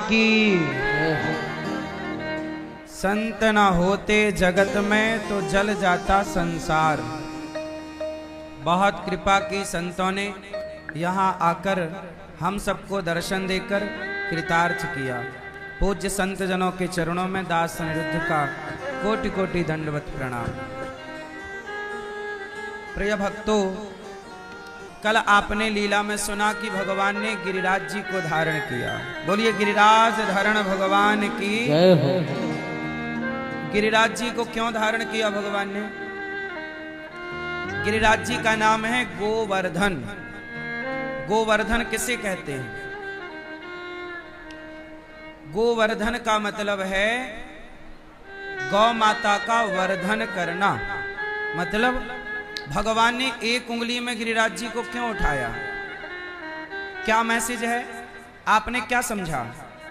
की। संत न होते जगत में तो जल जाता संसार। बहुत कृपा की संतों ने यहाँ आकर हम सबको दर्शन देकर कृतार्थ किया। पूज्य संत जनों के चरणों में दास अनिरुद्ध का कोटि कोटि दंडवत प्रणाम। प्रिय भक्तों, कल आपने लीला में सुना कि भगवान ने गिरिराज जी को धारण किया। बोलिए गिरिराज धरण भगवान की जय हो। गिरिराज जी को क्यों धारण किया भगवान ने? गिरिराज जी का नाम है गोवर्धन। गोवर्धन किसे कहते हैं? गोवर्धन का मतलब है गौ माता का वर्धन करना। मतलब भगवान ने एक उंगली में गिरिराज जी को क्यों उठाया? क्या मैसेज है? आपने क्या समझा?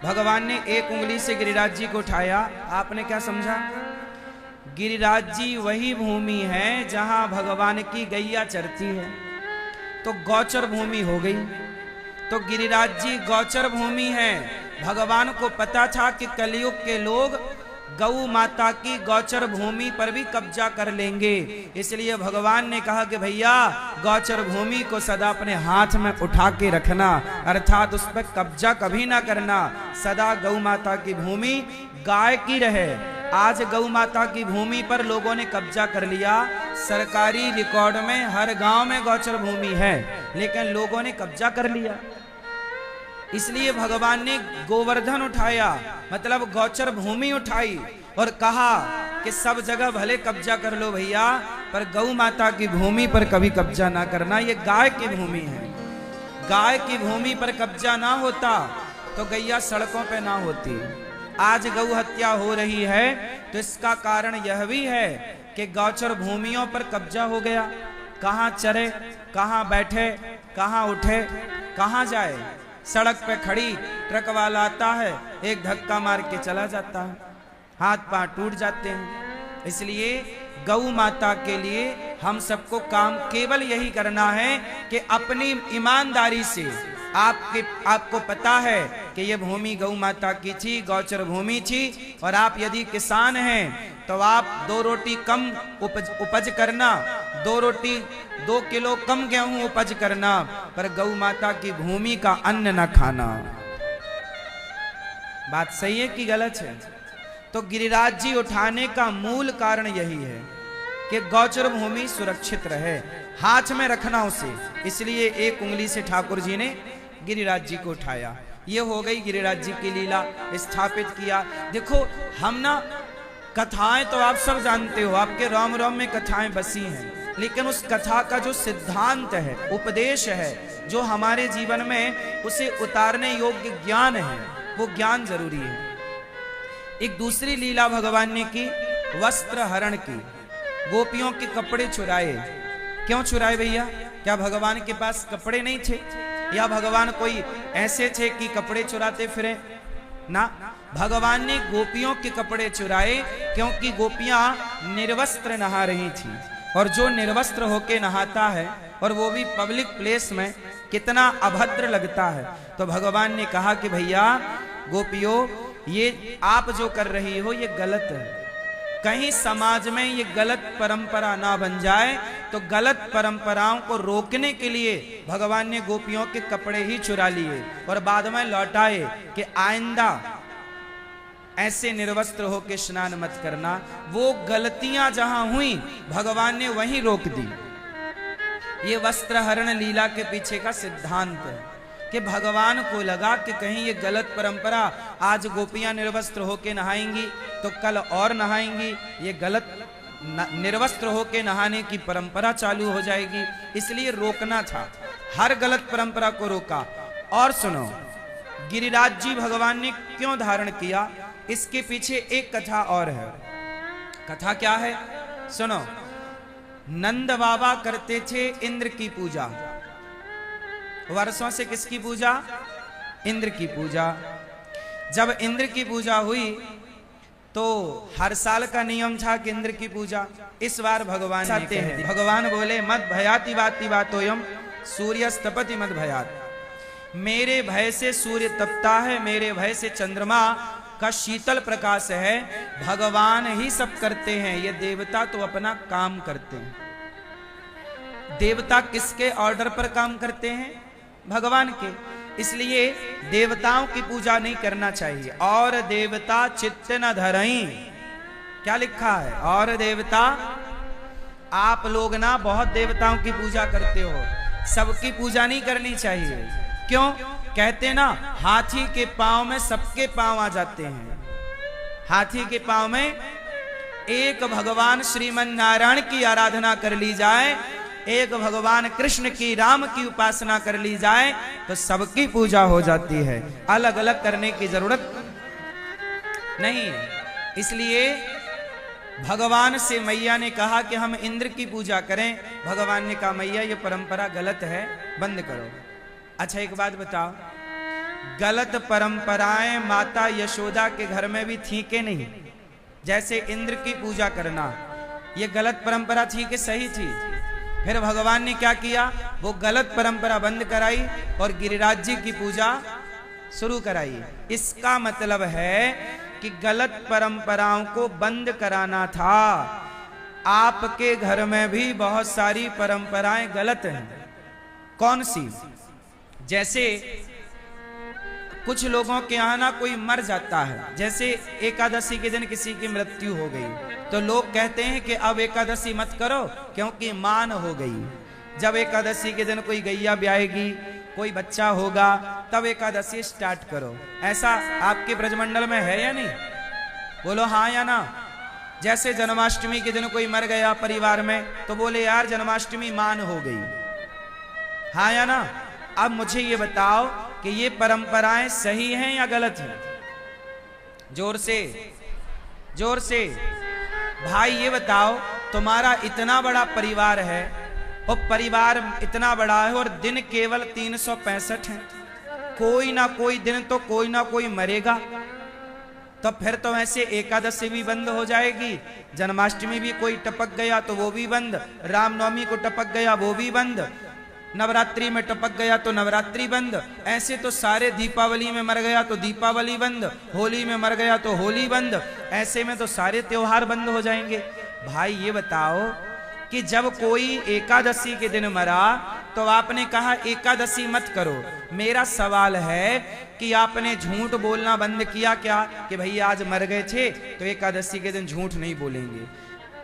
भगवान ने एक उंगली से गिरिराज जी को उठाया, आपने क्या समझा? गिरिराज जी वही भूमि है जहां भगवान की गैया चरती है, तो गौचर भूमि हो गई। तो गिरिराज जी गौचर भूमि है। भगवान को पता था कि कलयुग के लोग गौ माता की गौचर भूमि पर भी कब्जा कर लेंगे, इसलिए भगवान ने कहा कि भैया गौचर भूमि को सदा अपने हाथ में उठा के रखना, अर्थात उस पर कब्जा कभी ना करना। सदा गौ माता की भूमि गाय की रहे। आज गौ माता की भूमि पर लोगों ने कब्जा कर लिया। सरकारी रिकॉर्ड में हर गांव में गौचर भूमि है, लेकिन लोगों ने कब्जा कर लिया। इसलिए भगवान ने गोवर्धन उठाया, मतलब गौचर भूमि उठाई और कहा कि सब जगह भले कब्जा कर लो भैया, पर गौ माता की भूमि पर कभी कब्जा ना करना। ये गाय की भूमि है। गाय की भूमि पर कब्जा ना होता तो गैया सड़कों पे ना होती। आज गौ हत्या हो रही है तो इसका कारण यह भी है कि गौचर भूमियों पर कब्जा हो गया। कहाँ चरे, कहाँ बैठे, कहाँ उठे, कहाँ जाए। सड़क पे खड़ी ट्रक वाला आता है, एक धक्का मार के चला जाता है, हाथ पांव टूट जाते हैं। इसलिए गौ माता के लिए हम सबको काम केवल यही करना है कि अपनी ईमानदारी से आपको पता है कि ये भूमि गौ माता की थी, गौचर भूमि थी, और आप यदि किसान हैं तो आप 2 रोटी कम उपज करना, 2 किलो कम गेहूं उपज करना, पर गौ माता की भूमि का अन्न न खाना। बात सही है कि गलत है? तो गिरिराज जी उठाने का मूल कारण यही है कि गौचर भूमि सुरक्षित रहे, हाथ में रखना उसे। इसलिए एक उंगली से ठाकुर जी ने गिरिराज जी को उठाया। ये हो गई गिरिराज जी की लीला, स्थापित किया। देखो हम ना कथाएं तो आप सब जानते हो, आपके रोम रोम में कथाएं बसी हैं, लेकिन उस कथा का जो सिद्धांत है, उपदेश है, जो हमारे जीवन में उसे उतारने योग्य ज्ञान है, वो ज्ञान जरूरी है। एक दूसरी लीला भगवान ने की, वस्त्र हरण की। गोपियों के कपड़े चुराए। क्यों चुराए भैया? क्या भगवान के पास कपड़े नहीं थे, या भगवान कोई ऐसे थे कि कपड़े चुराते फिरे? ना, भगवान ने गोपियों के कपड़े चुराए क्योंकि गोपियां निर्वस्त्र नहा रही थी, और जो निर्वस्त्र होके नहाता है और वो भी पब्लिक प्लेस में, कितना अभद्र लगता है। तो भगवान ने कहा कि भैया गोपियों, ये आप जो कर रही हो ये गलत है। कहीं समाज में ये गलत परंपरा ना बन जाए, तो गलत परंपराओं को रोकने के लिए भगवान ने गोपियों के कपड़े ही चुरा लिए और बाद में लौटाए कि आइंदा ऐसे निर्वस्त्र होकर स्नान मत करना। वो गलतियां जहां हुई भगवान ने वहीं रोक दी। ये वस्त्र हरण लीला के पीछे का सिद्धांत है कि भगवान को लगा कि कहीं ये गलत परंपरा, आज गोपियां निर्वस्त्र होके नहाएंगी तो कल और नहाएंगी, ये गलत निर्वस्त्र होके नहाने की परंपरा चालू हो जाएगी, इसलिए रोकना था। हर गलत परंपरा को रोका। और सुनो, गिरिराज जी भगवान ने क्यों धारण किया, इसके पीछे एक कथा और है। कथा क्या है? सुनो। नंद बाबा करते थे इंद्र की पूजा। वर्षों से किसकी पूजा? इंद्र की पूजा। जब इंद्र की पूजा हुई तो हर साल का नियम था कि इंद्र की पूजा। इस बार भगवान आते हैं, भगवान बोले मद भयाति बाति बातोयम सूर्यस्तपति मद भयात। मेरे भय से सूर्य तपता है, मेरे भय से चंद्रमा का शीतल प्रकाश है। भगवान ही सब करते हैं, ये देवता तो अपना काम करते हैं। देवता किसके ऑर्डर पर काम करते हैं? भगवान के। इसलिए देवताओं की पूजा नहीं करना चाहिए। और देवता चित्त न धरई, क्या लिखा है? और देवता, आप लोग ना बहुत देवताओं की पूजा करते हो, सबकी पूजा नहीं करनी चाहिए। क्यों? कहते ना, हाथी के पांव में सबके पांव आ जाते हैं। हाथी के पांव में एक भगवान श्रीमन नारायण की आराधना कर ली जाए, एक भगवान कृष्ण की, राम की उपासना कर ली जाए तो सबकी पूजा हो जाती है। अलग अलग करने की जरूरत नहीं है। इसलिए भगवान से मैया ने कहा कि हम इंद्र की पूजा करें। भगवान ने कहा मैया ये परंपरा गलत है, बंद करो। अच्छा एक बात बताओ, गलत परंपराएं माता यशोदा के घर में भी थी कि नहीं? जैसे इंद्र की पूजा करना, ये गलत परंपरा थी कि सही थी? फिर भगवान ने क्या किया? वो गलत परंपरा बंद कराई और गिरिराज जी की पूजा शुरू कराई। इसका मतलब है कि गलत परंपराओं को बंद कराना था। आपके घर में भी बहुत सारी परंपराएं गलत हैं। कौन सी? जैसे कुछ लोगों के यहाँ ना कोई मर जाता है, जैसे एकादशी के दिन किसी की मृत्यु हो गई, तो लोग कहते हैं कि अब एकादशी मत करो क्योंकि मान हो गई। जब एकादशी के दिन कोई गैया ब्याहेगी, कोई बच्चा होगा, तब एकादशी स्टार्ट करो। ऐसा आपके ब्रजमंडल में है या नहीं? बोलो हाँ या ना। जैसे जन्माष्टमी के दिन कोई मर गया परिवार में, तो बोले यार जन्माष्टमी मान हो गई। हाँ या ना? अब मुझे ये बताओ कि ये परंपराएं सही हैं या गलत हैं? जोर से, जोर से भाई ये बताओ, तुम्हारा इतना बड़ा परिवार है और परिवार इतना बड़ा है और दिन केवल 365 है, कोई ना कोई दिन तो कोई ना कोई मरेगा, तो फिर तो ऐसे एकादशी भी बंद हो जाएगी, जन्माष्टमी भी कोई टपक गया तो वो भी बंद, रामनवमी को टपक गया वो भी बंद, नवरात्रि में टपक गया तो नवरात्रि बंद, ऐसे तो सारे, दीपावली में मर गया तो दीपावली बंद, होली में मर गया तो होली बंद, ऐसे में तो सारे त्योहार बंद हो जाएंगे। भाई ये बताओ कि जब कोई एकादशी के दिन मरा तो आपने कहा एकादशी मत करो। मेरा सवाल है कि आपने झूठ बोलना बंद किया क्या कि भैया आज मर गए थे तो एकादशी के दिन झूठ नहीं बोलेंगे?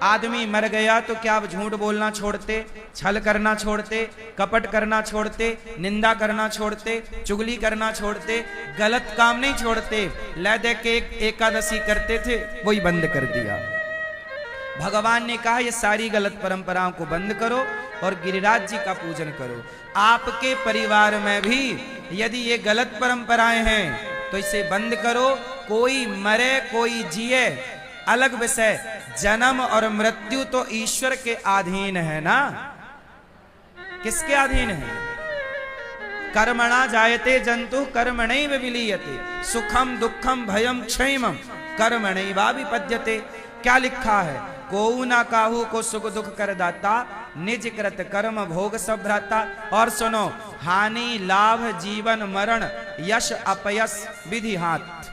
आदमी मर गया तो क्या आप झूठ बोलना छोड़ते, छल करना छोड़ते, कपट करना छोड़ते, निंदा करना छोड़ते, चुगली करना छोड़ते, गलत काम नहीं छोड़ते? ले दे के एकादशी करते थे, वही बंद कर दिया। भगवान ने कहा ये सारी गलत परंपराओं को बंद करो और गिरिराज जी का पूजन करो। आपके परिवार में भी यदि ये गलत परंपराएं हैं तो इसे बंद करो। कोई मरे कोई जिए अलग विषय, जन्म और मृत्यु तो ईश्वर के अधीन है ना। किसके अधीन है? कर्मणा जायते जंतु कर्मणैव विलीयते, सुखम दुखम भयम क्षयम कर्मणैवाभिपद्यते। क्या लिखा है? कोऊ ना काहू को सुख दुख कर दाता, निज कृत कर्म भोग सब भ्राता। और सुनो, हानि लाभ जीवन मरण यश अपयश विधि हाथ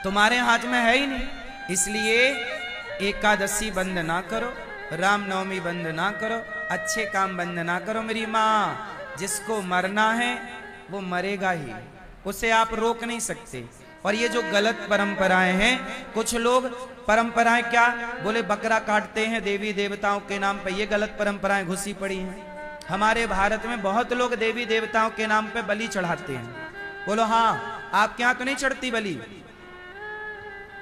तुम्हारे हाथ में है ही नहीं। इसलिए एकादशी बंद ना करो, रामनवमी बंद ना करो, अच्छे काम बंद ना करो। मेरी माँ, जिसको मरना है वो मरेगा ही, उसे आप रोक नहीं सकते। और ये जो गलत परंपराएं हैं, कुछ लोग परंपराएं क्या बोले, बकरा काटते हैं देवी देवताओं के नाम पे, ये गलत परंपराएं घुसी पड़ी हैं। हमारे भारत में बहुत लोग देवी देवताओं के नाम पे बलि चढ़ाते हैं। बोलो हाँ, आपके यहाँ तो नहीं चढ़ती बलि?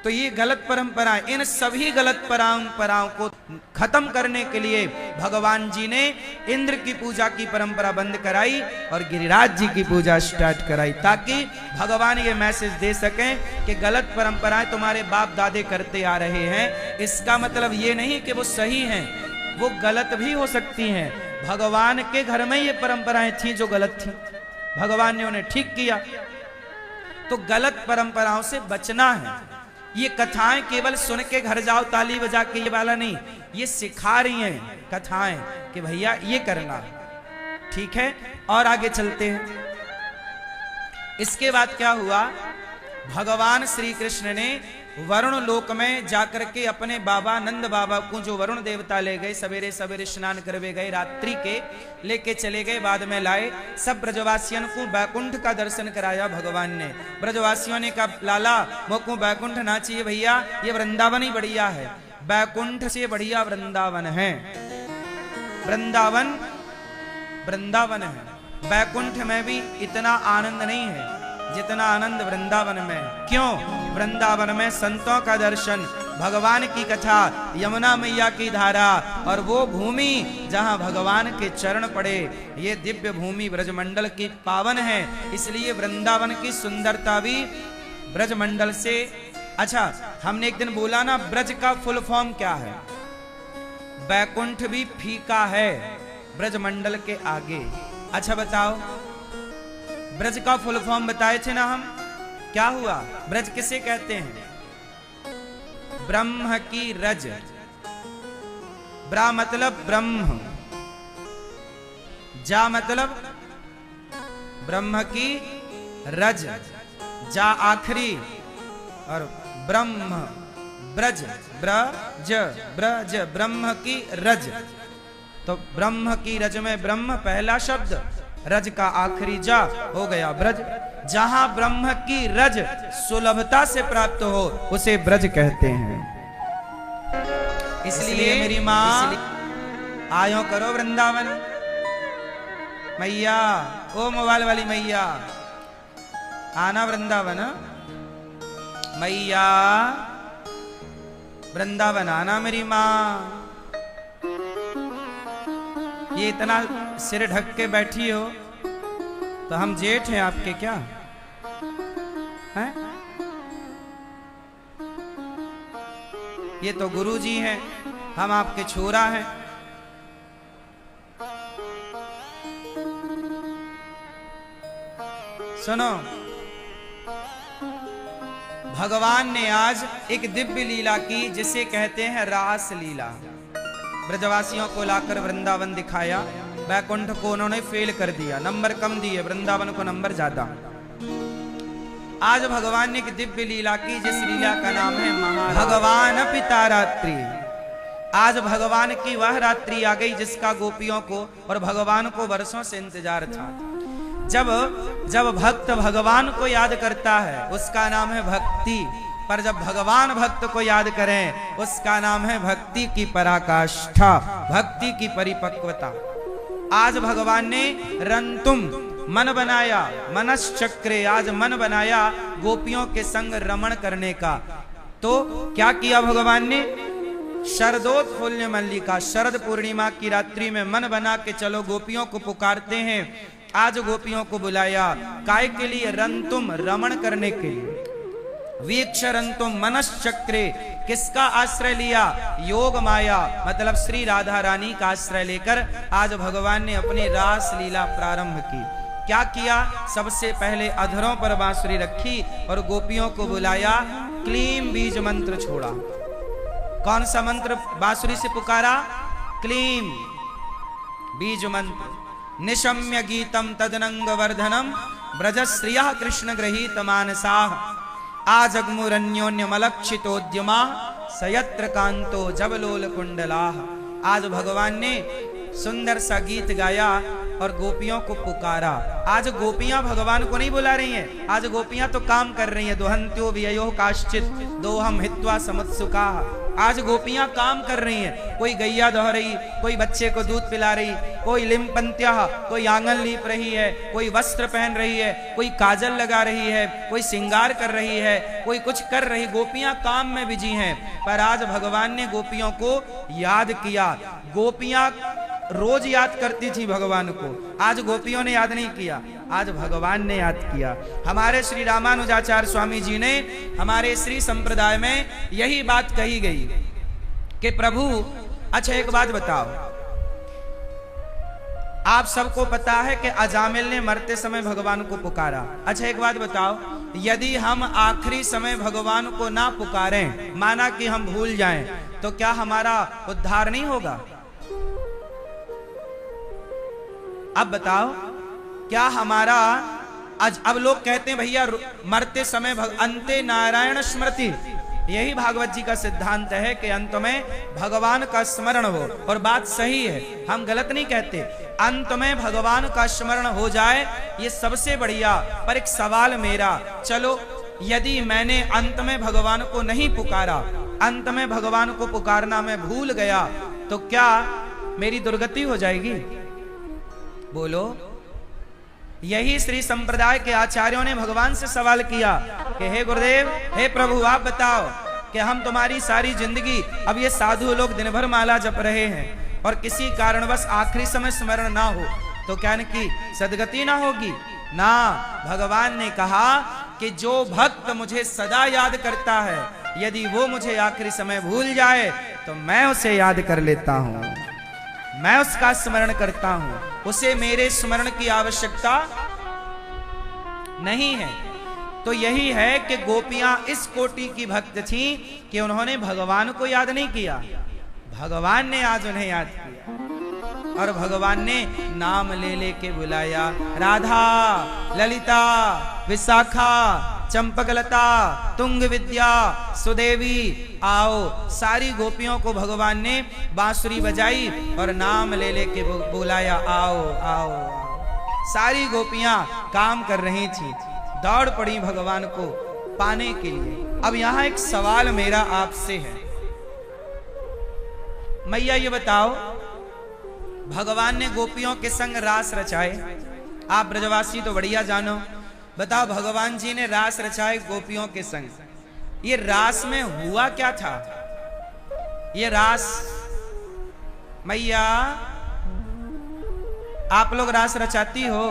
तो ये गलत परंपराएं, इन सभी गलत परंपराओं को खत्म करने के लिए भगवान जी ने इंद्र की पूजा की परंपरा बंद कराई और गिरिराज जी की पूजा स्टार्ट कराई, ताकि भगवान ये मैसेज दे सकें कि गलत परंपराएं तुम्हारे बाप दादे करते आ रहे हैं। इसका मतलब ये नहीं कि वो सही हैं, वो गलत भी हो सकती हैं। भगवान के घर में ये परंपराएं थी जो गलत थी, भगवान ने उन्हें ठीक किया। तो गलत परंपराओं से बचना है। ये कथाएं केवल सुन के घर जाओ ताली बजा के ये वाला नहीं, ये सिखा रही हैं कथाएं कि भैया ये करना, ठीक है। और आगे चलते हैं। इसके बाद क्या हुआ, भगवान श्री कृष्ण ने वरुण लोक में जाकर के अपने बाबा नंद बाबा को, जो वरुण देवता ले गए, सवेरे सवेरे स्नान करवे गए, रात्रि के लेके चले गए, बाद में लाए। सब ब्रजवासियों को बैकुंठ का दर्शन कराया भगवान ने। ब्रजवासियों ने कहा, लाला मोको बैकुंठ ना चाहिए भैया, ये वृंदावन ही बढ़िया है, बैकुंठ से बढ़िया वृंदावन है। वृंदावन वृंदावन है, बैकुंठ में भी इतना आनंद नहीं है जितना आनंद वृंदावन में। क्यों? वृंदावन में संतों का दर्शन, भगवान की कथा, यमुना मैया की धारा, और वो भूमि जहां भगवान के चरण पड़े, ये दिव्य भूमि ब्रजमंडल की पावन है। इसलिए वृंदावन की सुंदरता भी ब्रजमंडल से। अच्छा, हमने एक दिन बोला ना, ब्रज का फुल फॉर्म क्या है? बैकुंठ भी फीका है ब्रजमंडल के आगे। अच्छा बताओ, ब्रज का फुल फॉर्म बताए थे ना हम, क्या हुआ? ब्रज किसे कहते हैं? ब्रह्म की रज। ब्रा मतलब ब्रह्म, जा मतलब ब्रह्म की रज, जा आखिरी, और ब्रह्म ब्रज, ब्रज ब्रज, ब्रह्म की रज। तो ब्रह्म की रज में ब्रह्म पहला शब्द, रज का आखिरी जा हो गया ब्रज। जहां ब्रह्म की रज सुलभता से प्राप्त हो उसे ब्रज कहते हैं। इसलिए मेरी माँ आयो करो वृंदावन। मैया, ओ मोबाइल वाली मैया, आना वृंदावन। मैया वृंदावन आना मेरी माँ। ये इतना सिर ढक के बैठी हो तो हम जेठ हैं आपके क्या हैं? ये तो गुरुजी हैं, हम आपके छोरा हैं। सुनो, भगवान ने आज एक दिव्य लीला की जिसे कहते हैं रास लीला। ब्रजवासियों को लाकर वृंदावन दिखाया, बैकुंठ को उन्होंने फेल कर दिया, नंबर कम दिए, वृंदावन को नंबर ज्यादा। आज भगवान ने एक दिव्य लीला की जिस लीला का नाम है भगवान पिता रात्रि। आज भगवान की वह रात्रि आ गई जिसका गोपियों को और भगवान को वर्षों से इंतजार था। जब भक्त भगवान को याद करता है उसका नाम है भक्ति, पर जब भगवान भक्त को याद करें उसका नाम है भक्ति की पराकाष्ठा, भक्ति की परिपक्वता। आज भगवान ने रंतुम मन बनाया, मनश्चक्रे, आज मन बनाया गोपियों के संग रमण करने का। तो क्या किया भगवान ने? शरदोत्फुल्ल मल्लिका, शरद पूर्णिमा की रात्रि में मन बना के चलो गोपियों को पुकारते हैं। आज गोपियों को बुलाया, काय के लिए? रंतुम, रमण करने के लिए। वीक्षरंतुम मनश्चक्रे, किसका आश्रय लिया? योग माया, मतलब श्री राधा रानी का आश्रय लेकर आज भगवान ने अपनी रास लीला प्रारंभ की। क्या किया? सबसे पहले अधरों पर बांसुरी रखी और गोपियों को बुलाया, क्लीम बीज मंत्र छोड़ा। कौन सा मंत्र बांसुरी से पुकारा? क्लीम बीज मंत्र। निशम्य गीतम तदनंग वर्धनम ब्रजश्रिया कृष्ण गृहीत मानसाः आजगमुरन्योन्यमलक्षितोद्यमा सयत्र कांतो जबलोल कुंडलाः। आज भगवान ने सुंदर सा गीत गाया और गोपियों को पुकारा। आज गोपियां भगवान को नहीं बुला रही हैं, आज गोपियां तो काम कर रही हैं। दुहंत्यो व्ययो काश्चित दोहम हित्वा समुत्सुकाः। आज गोपियां काम कर रही हैं, कोई गैया दौह रही, कोई बच्चे को दूध पिला रही, कोई लिम्पंत्या, कोई आंगन लीप रही है, कोई वस्त्र पहन रही है, कोई काजल लगा रही है, कोई श्रृंगार कर रही है, कोई कुछ कर रही। गोपियां काम में बिजी हैं, पर आज भगवान ने गोपियों को याद किया। गोपियां रोज याद करती थी भगवान को, आज गोपियों ने याद नहीं किया, आज भगवान ने याद किया। हमारे श्री रामानुजाचार्य स्वामी जी ने हमारे श्री संप्रदाय में यही बात कही गई कि प्रभु, अच्छा एक बात बताओ, आप सबको पता है कि अजामिल ने मरते समय भगवान को पुकारा। अच्छा एक बात बताओ, यदि हम आखिरी समय भगवान को ना पुकारें, माना कि हम भूल जाएं, तो क्या हमारा उद्धार नहीं होगा? अब बताओ, क्या हमारा आज अब लोग कहते हैं भैया मरते समय अंते नारायण स्मृति, यही भागवत जी का सिद्धांत है कि अंत में भगवान का स्मरण हो। और बात सही है, हम गलत नहीं कहते, अंत में भगवान का स्मरण हो जाए ये सबसे बढ़िया। पर एक सवाल मेरा, चलो यदि मैंने अंत में भगवान को नहीं पुकारा, अंत में भगवान को पुकारना मैं भूल गया, तो क्या मेरी दुर्गति हो जाएगी? बोलो। यही श्री संप्रदाय के आचार्यों ने भगवान से सवाल किया कि हे गुरुदेव, हे प्रभु, आप बताओ कि हम तुम्हारी सारी जिंदगी, अब ये साधु लोग दिन भर माला जप रहे हैं और किसी कारणवश आखिरी समय स्मरण ना हो, तो क्या इनकी सदगति ना होगी? ना, भगवान ने कहा कि जो भक्त मुझे सदा याद करता है, यदि वो मुझे आखिरी समय भूल जाए तो मैं उसे याद कर लेता हूं, मैं उसका स्मरण करता हूं, उसे मेरे स्मरण की आवश्यकता नहीं है। तो यही है कि गोपियां इस कोटि की भक्त थीं कि उन्होंने भगवान को याद नहीं किया, भगवान ने आज उन्हें याद किया और भगवान ने नाम ले ले के बुलाया। राधा, ललिता, विशाखा, चंपकलता, तुंग विद्या, सुदेवी, आओ। सारी गोपियों को भगवान ने बांसुरी बजाई और नाम ले ले के बुलाया, आओ आओ आओ। सारी गोपियां काम कर रही थी, दौड़ पड़ी भगवान को पाने के लिए। अब यहां एक सवाल मेरा आपसे है, मैया ये बताओ, भगवान ने गोपियों के संग रास रचाए, आप ब्रजवासी तो बढ़िया जानो, बताओ भगवान जी ने रास रचाए गोपियों के संग, ये रास में हुआ क्या था? ये रास, मैया आप लोग रास रचाती हो,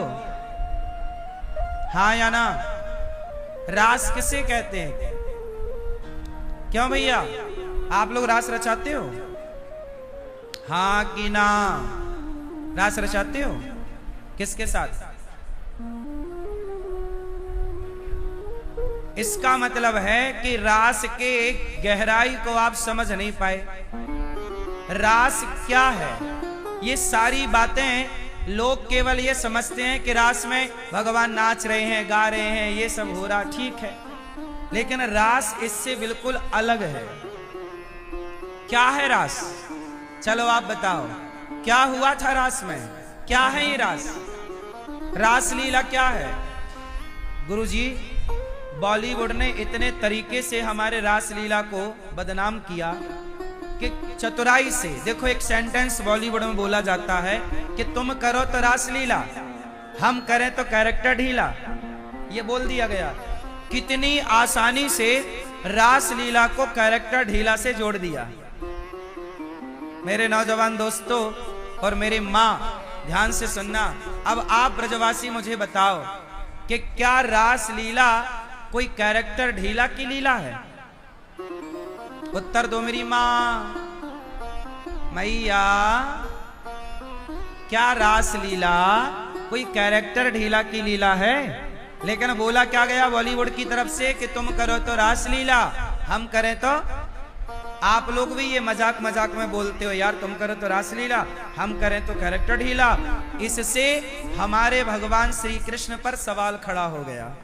हाँ या ना? रास किसे कहते हैं? क्यों भैया, आप लोग रास रचाते हो, हाँ कि ना? रास रचाते हो किसके साथ? इसका मतलब है कि रास के गहराई को आप समझ नहीं पाए। रास क्या है? ये सारी बातें लोग केवल ये समझते हैं कि रास में भगवान नाच रहे हैं, गा रहे हैं, ये सब हो रहा, ठीक है, लेकिन रास इससे बिल्कुल अलग है। क्या है रास? चलो आप बताओ, क्या हुआ था रास में? क्या है ये रास? रास लीला क्या है? गुरुजी, बॉलीवुड ने इतने तरीके से हमारे रास लीला को बदनाम किया कि चतुराई से, देखो एक सेंटेंस बॉलीवुड में बोला जाता है कि तुम करो तो रास लीला, हम करें तो कैरेक्टर ढीला, ये बोल दिया गया। कितनी आसानी से रास लीला को कैरेक्टर ढीला से जोड़ दिया। मेरे नौजवान दोस्तों और मेरी माँ, ध्यान से सुनना, अब आप ब्रजवासी मुझे बताओ कि क्या रास लीला कोई कैरेक्टर ढीला की लीला है? उत्तर दो मेरी माँ। मैया, क्या रास लीला कोई कैरेक्टर ढीला की लीला है? लेकिन बोला क्या गया बॉलीवुड की तरफ से कि तुम करो तो रास लीला, हम करें तो, आप लोग भी ये मजाक मजाक में बोलते हो यार, तुम करो तो रास लीला, हम करें तो कैरेक्टर ढीला। इससे हमारे भगवान श्री कृष्ण पर सवाल खड़ा हो गया।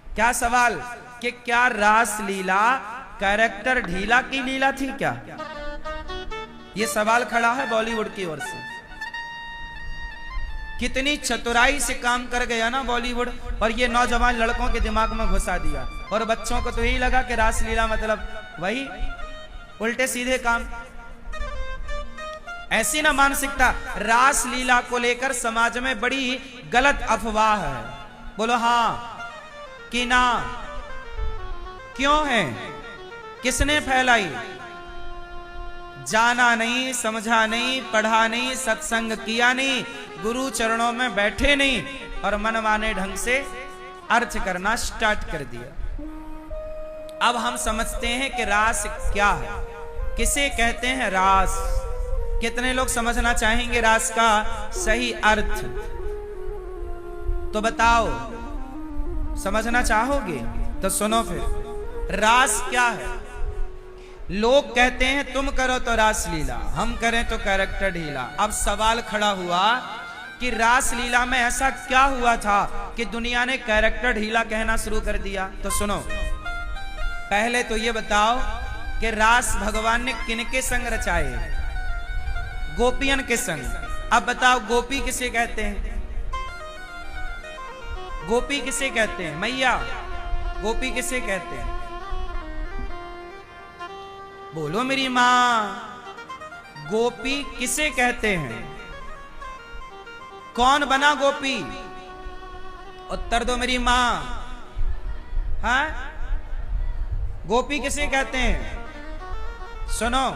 क्या सवाल? कि क्या रास लीला कैरेक्टर ढीला की लीला थी क्या? ये सवाल खड़ा है बॉलीवुड की ओर से। कितनी चतुराई से काम कर गया ना बॉलीवुड, और ये नौजवान लड़कों के दिमाग में घुसा दिया, और बच्चों को तो यही लगा कि रास लीला मतलब वही उल्टे सीधे काम। ऐसी ना मानसिकता, रास लीला को लेकर समाज में बड़ी गलत अफवाह है। बोलो हाँ कि ना? क्यों है? किसने फैलाई? जाना नहीं, समझा नहीं, पढ़ा नहीं, सत्संग किया नहीं, गुरु चरणों में बैठे नहीं, और मनमाने ढंग से अर्थ करना स्टार्ट कर दिया। अब हम समझते हैं कि रास क्या है, किसे कहते हैं रास। कितने लोग समझना चाहेंगे रास का सही अर्थ? तो बताओ, समझना चाहोगे तो सुनो फिर। रास क्या है? लोग कहते हैं तुम करो तो रास लीला, हम करें तो कैरेक्टर ढीला। अब सवाल खड़ा हुआ कि रास लीला में ऐसा क्या हुआ था कि दुनिया ने कैरेक्टर ढीला कहना शुरू कर दिया। तो सुनो, पहले तो ये बताओ कि रास भगवान ने किनके संग रचाए? गोपियन के संग। अब बताओ गोपी किसे कहते हैं? गोपी किसे कहते हैं? मैया, गोपी किसे कहते हैं? बोलो मेरी मां, गोपी किसे कहते हैं? कौन बना गोपी? उत्तर दो मेरी मां। हाँ, गोपी किसे कहते हैं? सुनो,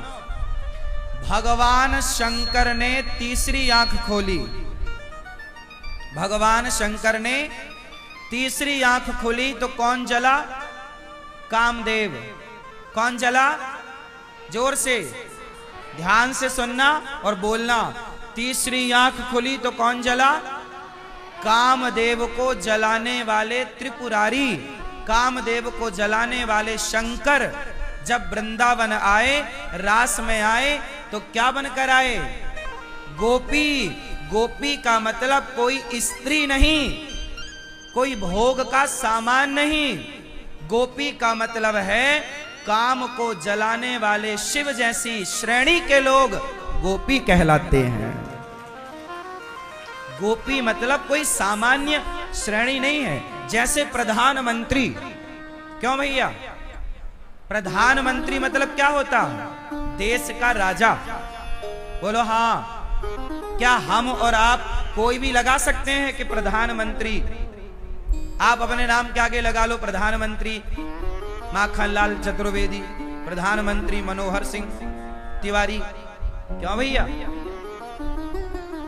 भगवान शंकर ने तीसरी आंख खोली। भगवान शंकर ने तीसरी आंख खोली तो कौन जला? कामदेव। कौन जला? जोर से, ध्यान से सुनना और बोलना। तीसरी आंख खुली तो कौन जला? कामदेव को जलाने वाले त्रिपुरारी, कामदेव को जलाने वाले शंकर जब वृंदावन आए, रास में आए, तो क्या बनकर आए? गोपी। गोपी का मतलब कोई स्त्री नहीं, कोई भोग का सामान नहीं। गोपी का मतलब है काम को जलाने वाले शिव जैसी श्रेणी के लोग गोपी कहलाते हैं। गोपी मतलब कोई सामान्य श्रेणी नहीं है। जैसे प्रधानमंत्री, क्यों भैया? प्रधानमंत्री मतलब क्या होता? देश का राजा। बोलो हाँ। क्या हम और आप कोई भी लगा सकते हैं कि प्रधानमंत्री? आप अपने नाम के आगे लगा लो प्रधानमंत्री माखनलाल चतुर्वेदी, प्रधानमंत्री मनोहर सिंह तिवारी। क्यों भैया?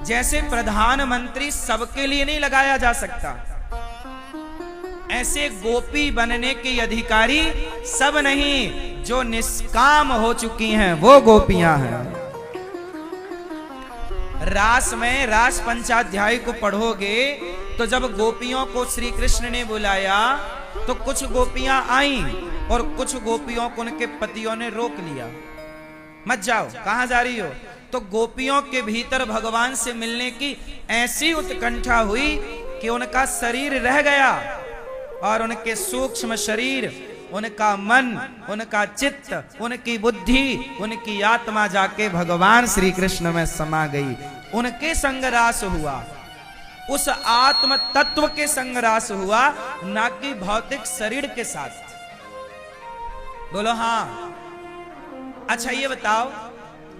जैसे प्रधानमंत्री सबके लिए नहीं लगाया जा सकता, ऐसे गोपी बनने के अधिकारी सब नहीं, जो निष्काम हो चुकी हैं वो गोपियां हैं। रास में रास पंचाध्याय को पढ़ोगे तो जब गोपियों को श्री कृष्ण ने बुलाया तो कुछ गोपियां आईं और कुछ गोपियों को उनके पतियों ने रोक लिया। मत जाओ, कहां जा रही हो? तो गोपियों के भीतर भगवान से मिलने की ऐसी उत्कंठा हुई कि उनका शरीर रह गया और उनके सूक्ष्म शरीर, उनका मन, उनका चित्त, उनकी बुद्धि, उनकी आत्मा जाके भगवान श्री कृष्ण में समा गई। उनके संग रास हुआ, उस आत्म तत्व के संग रास हुआ, ना कि भौतिक शरीर के साथ। बोलो हाँ। अच्छा ये बताओ,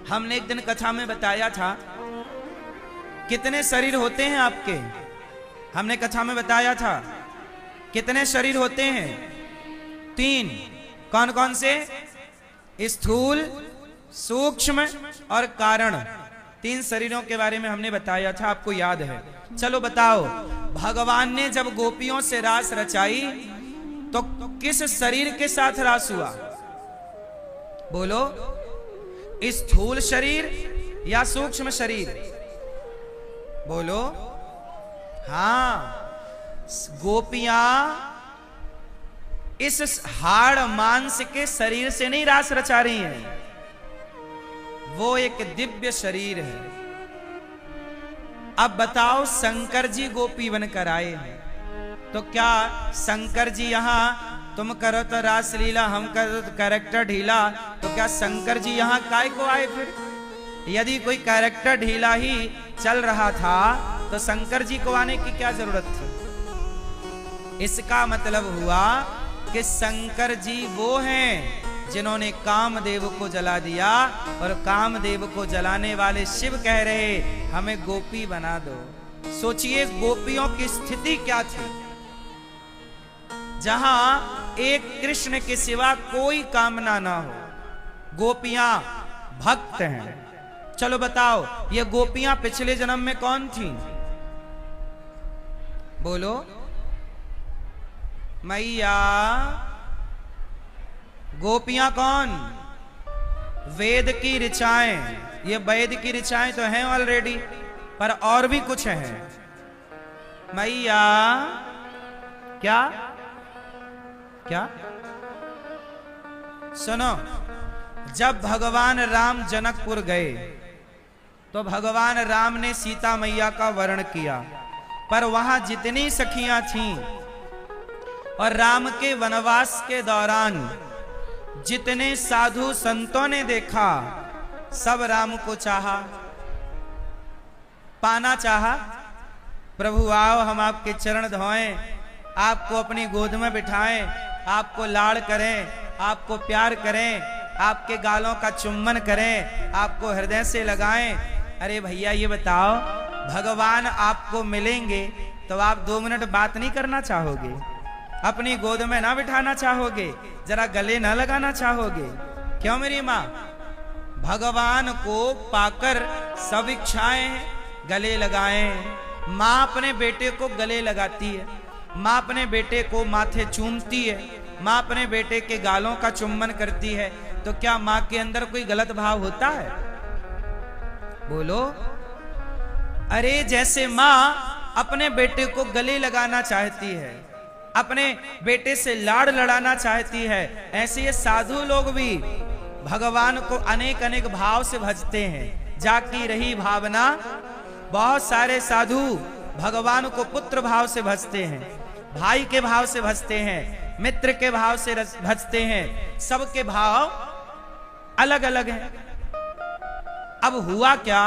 हमने एक दिन कथा में बताया था कितने शरीर होते हैं आपके? हमने कथा में बताया था कितने शरीर होते हैं? 3। कौन कौन से? स्थूल, सूक्ष्म और कारण। 3 शरीरों के बारे में हमने बताया था, आपको याद है? चलो बताओ, भगवान ने जब गोपियों से रास रचाई तो किस शरीर के साथ रास हुआ? बोलो, स्थूल शरीर या सूक्ष्म शरीर? बोलो हाँ। गोपियां इस हाड़ मांस के शरीर से नहीं रास रचा रही हैं, वो एक दिव्य शरीर है। अब बताओ, शंकर जी गोपी बनकर आए हैं, तो क्या शंकर जी यहां तुम करो तो रास लीला, हम करो तो कैरेक्टर ढीला, तो क्या शंकर जी यहां काय को आए? फिर यदि कोई कैरेक्टर ढीला ही चल रहा था तो शंकर जी को आने की क्या जरूरत थी? इसका मतलब हुआ कि शंकर जी वो हैं जिन्होंने कामदेव को जला दिया, और कामदेव को जलाने वाले शिव कह रहे हमें गोपी बना दो। सोचिए गोपियों की स्थिति क्या थी, जहां एक कृष्ण के सिवा कोई कामना ना हो। गोपियां भक्त हैं। चलो बताओ, ये गोपियां पिछले जन्म में कौन थी? बोलो मैया। गोपियां कौन? वेद की ऋचाएं। ये वेद की ऋचाएं तो हैं ऑलरेडी, पर और भी कुछ है। मैया क्या क्या? सुनो, जब भगवान राम जनकपुर गए तो भगवान राम ने सीता मैया का वर्ण किया, पर वहां जितनी सखियां थीं और राम के वनवास के दौरान जितने साधु संतों ने देखा, सब राम को चाहा, पाना चाहा। प्रभु आओ, हम आपके चरण धोएं, आपको अपनी गोद में बिठाएं, आपको लाड़ करें, आपको प्यार करें, आपके गालों का चुम्बन करें, आपको हृदय से लगाएं। अरे भैया ये बताओ, भगवान आपको मिलेंगे तो आप 2 मिनट बात नहीं करना चाहोगे? अपनी गोद में ना बिठाना चाहोगे? जरा गले ना लगाना चाहोगे? क्यों मेरी माँ? भगवान को पाकर सब इच्छाएं गले लगाएं। माँ अपने बेटे को गले लगाती है, माँ अपने बेटे को माथे चूमती है, माँ अपने बेटे के गालों का चुम्बन करती है, तो क्या माँ के अंदर कोई गलत भाव होता है? बोलो। अरे जैसे माँ अपने बेटे को गले लगाना चाहती है, अपने बेटे से लाड़ लड़ाना चाहती है, ऐसे ये साधु लोग भी भगवान को अनेक अनेक भाव से भजते हैं। जाकी रही भावना, बहुत सारे साधु भगवान को पुत्र भाव से भजते हैं, भाई के भाव से भजते हैं, मित्र के भाव से भजते हैं। सबके भाव अलग अलग हैं। अब हुआ क्या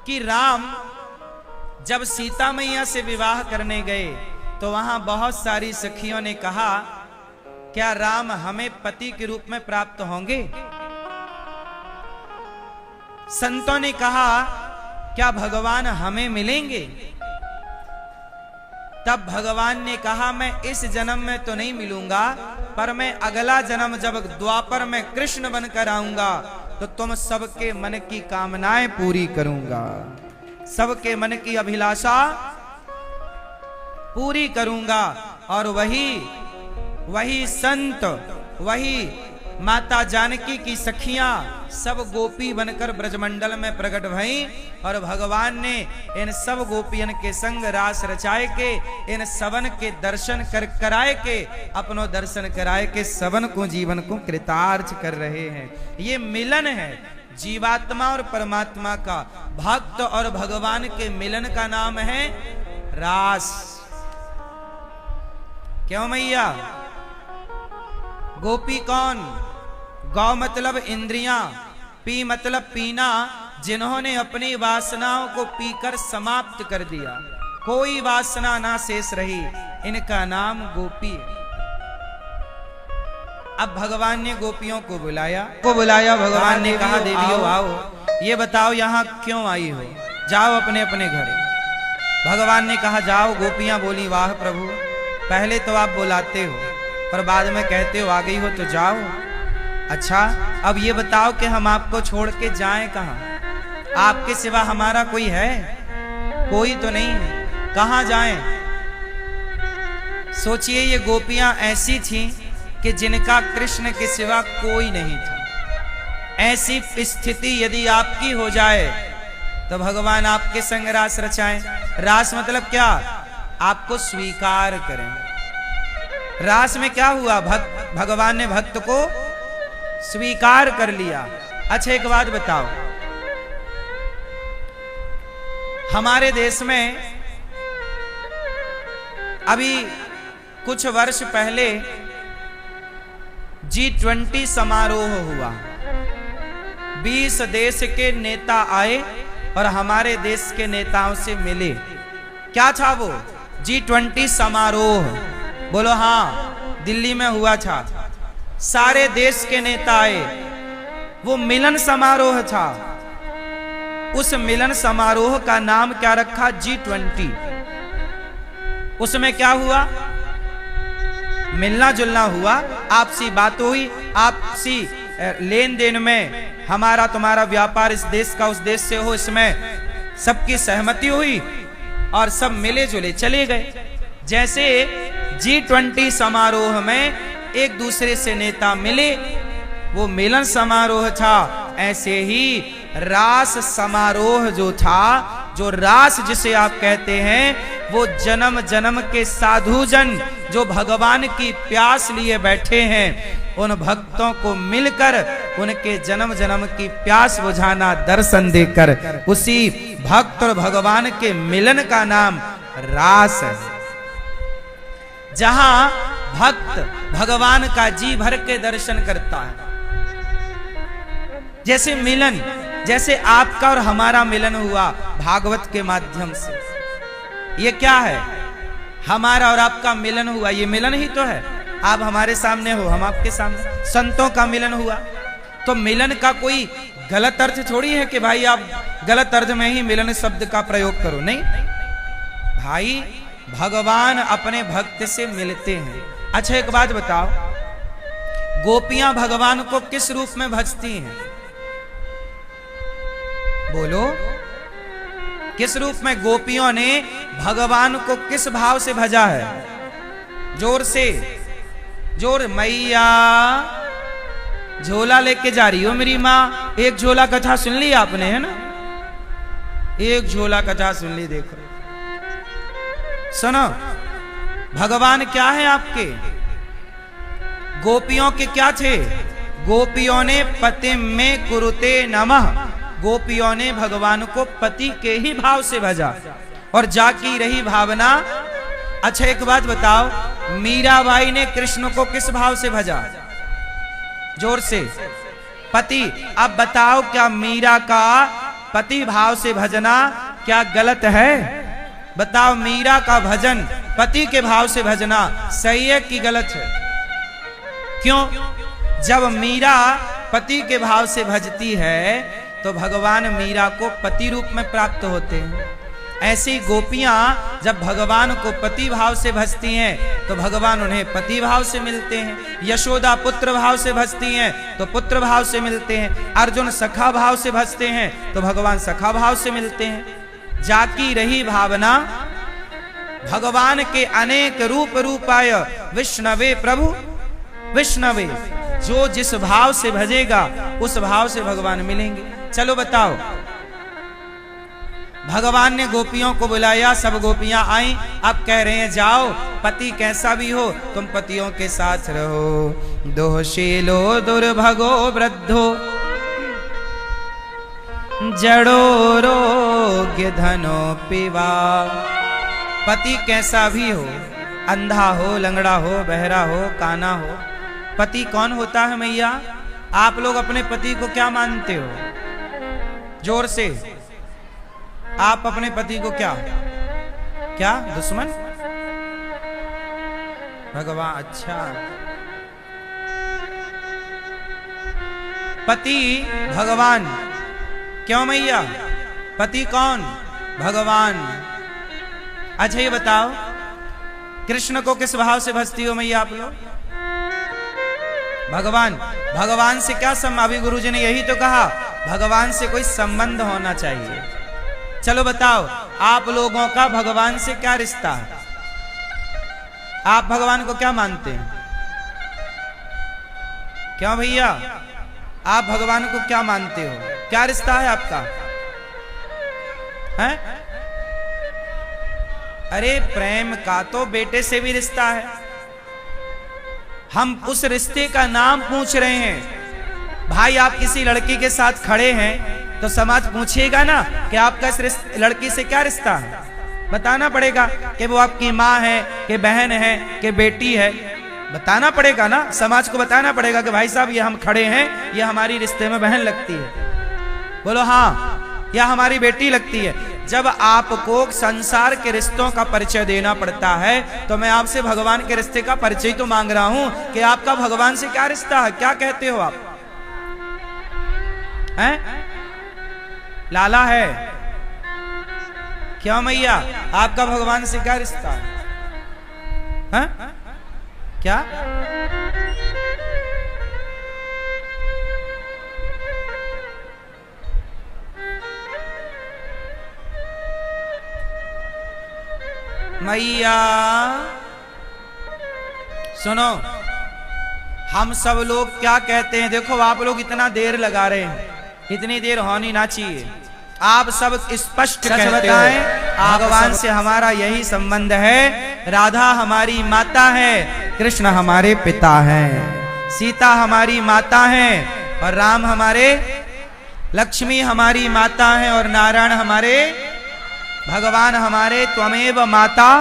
कि राम जब सीता मैया से विवाह करने गए तो वहां बहुत सारी सखियों ने कहा, क्या राम हमें पति के रूप में प्राप्त होंगे? संतों ने कहा, क्या भगवान हमें मिलेंगे? तब भगवान ने कहा, मैं इस जन्म में तो नहीं मिलूंगा, पर मैं अगला जन्म जब द्वापर में कृष्ण बनकर आऊंगा तो तुम सबके मन की कामनाएं पूरी करूंगा, सबके मन की अभिलाषा पूरी करूंगा। और वही संत, वही माता जानकी की सखियां सब गोपी बनकर ब्रजमंडल में प्रकट भई, और भगवान ने इन सब गोपियन के संग रास रचाए के, इन सबन के दर्शन कराए के, अपनो दर्शन कराए के सबन को जीवन को कृतार्थ कर रहे हैं। ये मिलन है जीवात्मा और परमात्मा का। भक्त और भगवान के मिलन का नाम है रास। क्यों मैया? गोपी कौन? गौ मतलब इंद्रियां, पी मतलब पीना, जिन्होंने अपनी वासनाओं को पीकर समाप्त कर दिया, कोई वासना ना शेष रही, इनका नाम गोपी है। अब भगवान ने गोपियों को बुलाया, भगवान ने कहा, देवियों आओ, ये बताओ यहां क्यों आई हो? जाओ अपने अपने घर। भगवान ने कहा जाओ। गोपियां बोली, वाह प्रभु, पहले तो आप बुलाते हो पर बाद में कहते हो आ गई हो तो जाओ। अच्छा, अब ये बताओ कि हम आपको छोड़ के जाएं कहां? आपके सिवा हमारा कोई है? कोई तो नहीं है, कहां जाएं? सोचिए, ये गोपियां ऐसी थीं कि जिनका कृष्ण के सिवा कोई नहीं था। ऐसी स्थिति यदि आपकी हो जाए तो भगवान आपके संग रास रचाएं। रास मतलब क्या? आपको स्वीकार करें। रास में क्या हुआ? भगवान ने भक्त को स्वीकार कर लिया। अच्छा, एक बात बताओ, हमारे देश में अभी कुछ वर्ष पहले G20 समारोह हुआ। 20 देश के नेता आए और हमारे देश के नेताओं से मिले। क्या था वो? G20 समारोह। बोलो हाँ, दिल्ली में हुआ था। सारे देश के नेता आए, वो मिलन समारोह था। उस मिलन समारोह का नाम क्या रखा? G20। उसमें क्या हुआ? मिलना जुलना हुआ, आपसी बात हुई, आपसी लेन देन में हमारा तुम्हारा व्यापार इस देश का उस देश से हो, इसमें सबकी सहमति हुई और सब मिले जुले चले गए। जैसे G20 समारोह में एक दूसरे से नेता मिले, वो मिलन समारोह था। ऐसे ही रास समारोह जो था, जो रास जिसे आप कहते हैं, वो जन्म जन्म के साधु जन जो भगवान की प्यास लिए बैठे हैं, उन भक्तों को मिलकर उनके जन्म जन्म की प्यास बुझाना दर्शन देकर, उसी भक्त और भगवान के मिलन का नाम रास है। जहां भक्त भगवान का जी भर के दर्शन करता है, जैसे मिलन, जैसे आपका और हमारा मिलन हुआ भागवत के माध्यम से, ये क्या है? हमारा और आपका मिलन हुआ, ये मिलन ही तो है। आप हमारे सामने हो, हम आपके सामने, संतों का मिलन हुआ। तो मिलन का कोई गलत अर्थ थोड़ी है कि भाई आप गलत अर्थ में ही मिलन शब्द का प्रयोग करो, नहीं भाई, भगवान अपने भक्त से मिलते हैं। अच्छा एक बात बताओ, गोपियां भगवान को किस रूप में भजती हैं? बोलो, किस रूप में गोपियों ने भगवान को किस भाव से भजा है? जोर से, जोर। मैया झोला लेके जा रही हो मेरी माँ। एक झोला कथा सुन ली आपने, है ना? एक झोला कथा सुन ली। देखो सुनो, भगवान क्या है आपके? गोपियों के क्या थे? गोपियों ने पति में कुरुते नमः, गोपियों ने भगवान को पति के ही भाव से भजा और जाकी रही भावना। अच्छा एक बात बताओ, मीराबाई ने कृष्ण को किस भाव से भजा? जोर से। पति। अब बताओ, क्या मीरा का पति भाव से भजना क्या गलत है? बताओ, मीरा का भजन पति के भाव से भजना सही है कि गलत है? क्यों? जब मीरा पति के भाव से भजती है तो भगवान मीरा को पति रूप में प्राप्त होते हैं। ऐसी गोपियां जब भगवान को पति भाव से भजती हैं तो भगवान उन्हें पति भाव से मिलते हैं। यशोदा पुत्र भाव से भजती हैं तो पुत्र भाव से मिलते हैं। अर्जुन सखा भाव से भजते हैं तो भगवान सखा भाव से मिलते हैं। जाकी रही भावना। भगवान के अनेक रूप रूपाय विष्णवे प्रभु विष्णवे, जो जिस भाव से भजेगा उस भाव से भगवान मिलेंगे। चलो बताओ, भगवान ने गोपियों को बुलाया, सब गोपियां आई, अब कह रहे हैं जाओ, पति कैसा भी हो तुम पतियों के साथ रहो। दोषीलो दुर्भगो वृद्धो जड़ो रोग्य धनो पिवा। पति कैसा भी हो, अंधा हो, लंगड़ा हो, बहरा हो, काना हो, पति कौन होता है मैया? आप लोग अपने पति को क्या मानते हो? जोर से। आप अपने पति को क्या क्या दुश्मन? भगवान। अच्छा, पति भगवान। क्यों मैया? पति कौन? भगवान। अच्छा ये बताओ, कृष्ण को किस भाव से भजती हो मैया आप लोग? भगवान। भगवान से क्या संबंध? अभी गुरुजी ने यही तो कहा, भगवान से कोई संबंध होना चाहिए। चलो बताओ, आप लोगों का भगवान से क्या रिश्ता है? आप भगवान को क्या मानते हैं? क्यों भैया, आप भगवान को क्या मानते हो? क्या रिश्ता है आपका? हैं? अरे प्रेम का तो बेटे से भी रिश्ता है। हम उस रिश्ते का नाम पूछ रहे हैं। भाई आप किसी लड़की के साथ खड़े हैं तो समाज पूछेगा ना कि आपका इस लड़की से क्या रिश्ता है? बताना पड़ेगा कि वो आपकी माँ है, कि बहन है, कि बेटी है। बताना पड़ेगा ना, समाज को बताना पड़ेगा कि भाई साहब ये हम खड़े हैं, ये हमारी रिश्ते में बहन लगती है। बोलो हाँ, या हमारी बेटी लगती है। जब आपको संसार के रिश्तों का परिचय देना पड़ता है तो मैं आपसे भगवान के रिश्ते का परिचय तो मांग रहा हूं कि आपका भगवान से क्या रिश्ता है? क्या कहते हो आप? हैं? लाला है? क्यों मैया, आपका भगवान से क्या रिश्ता है? हैं? क्या? मैया सुनो, हम सब लोग क्या कहते हैं? देखो आप लोग इतना देर लगा रहे हैं, इतनी देर होनी ना चाहिए। आप सब स्पष्ट कहते हैं भगवान से हमारा यही संबंध है। राधा हमारी माता है, कृष्ण हमारे पिता हैं, सीता हमारी माता है, और राम हमारे, लक्ष्मी हमारी माता है और नारायण हमारे भगवान हमारे। त्वमेव माता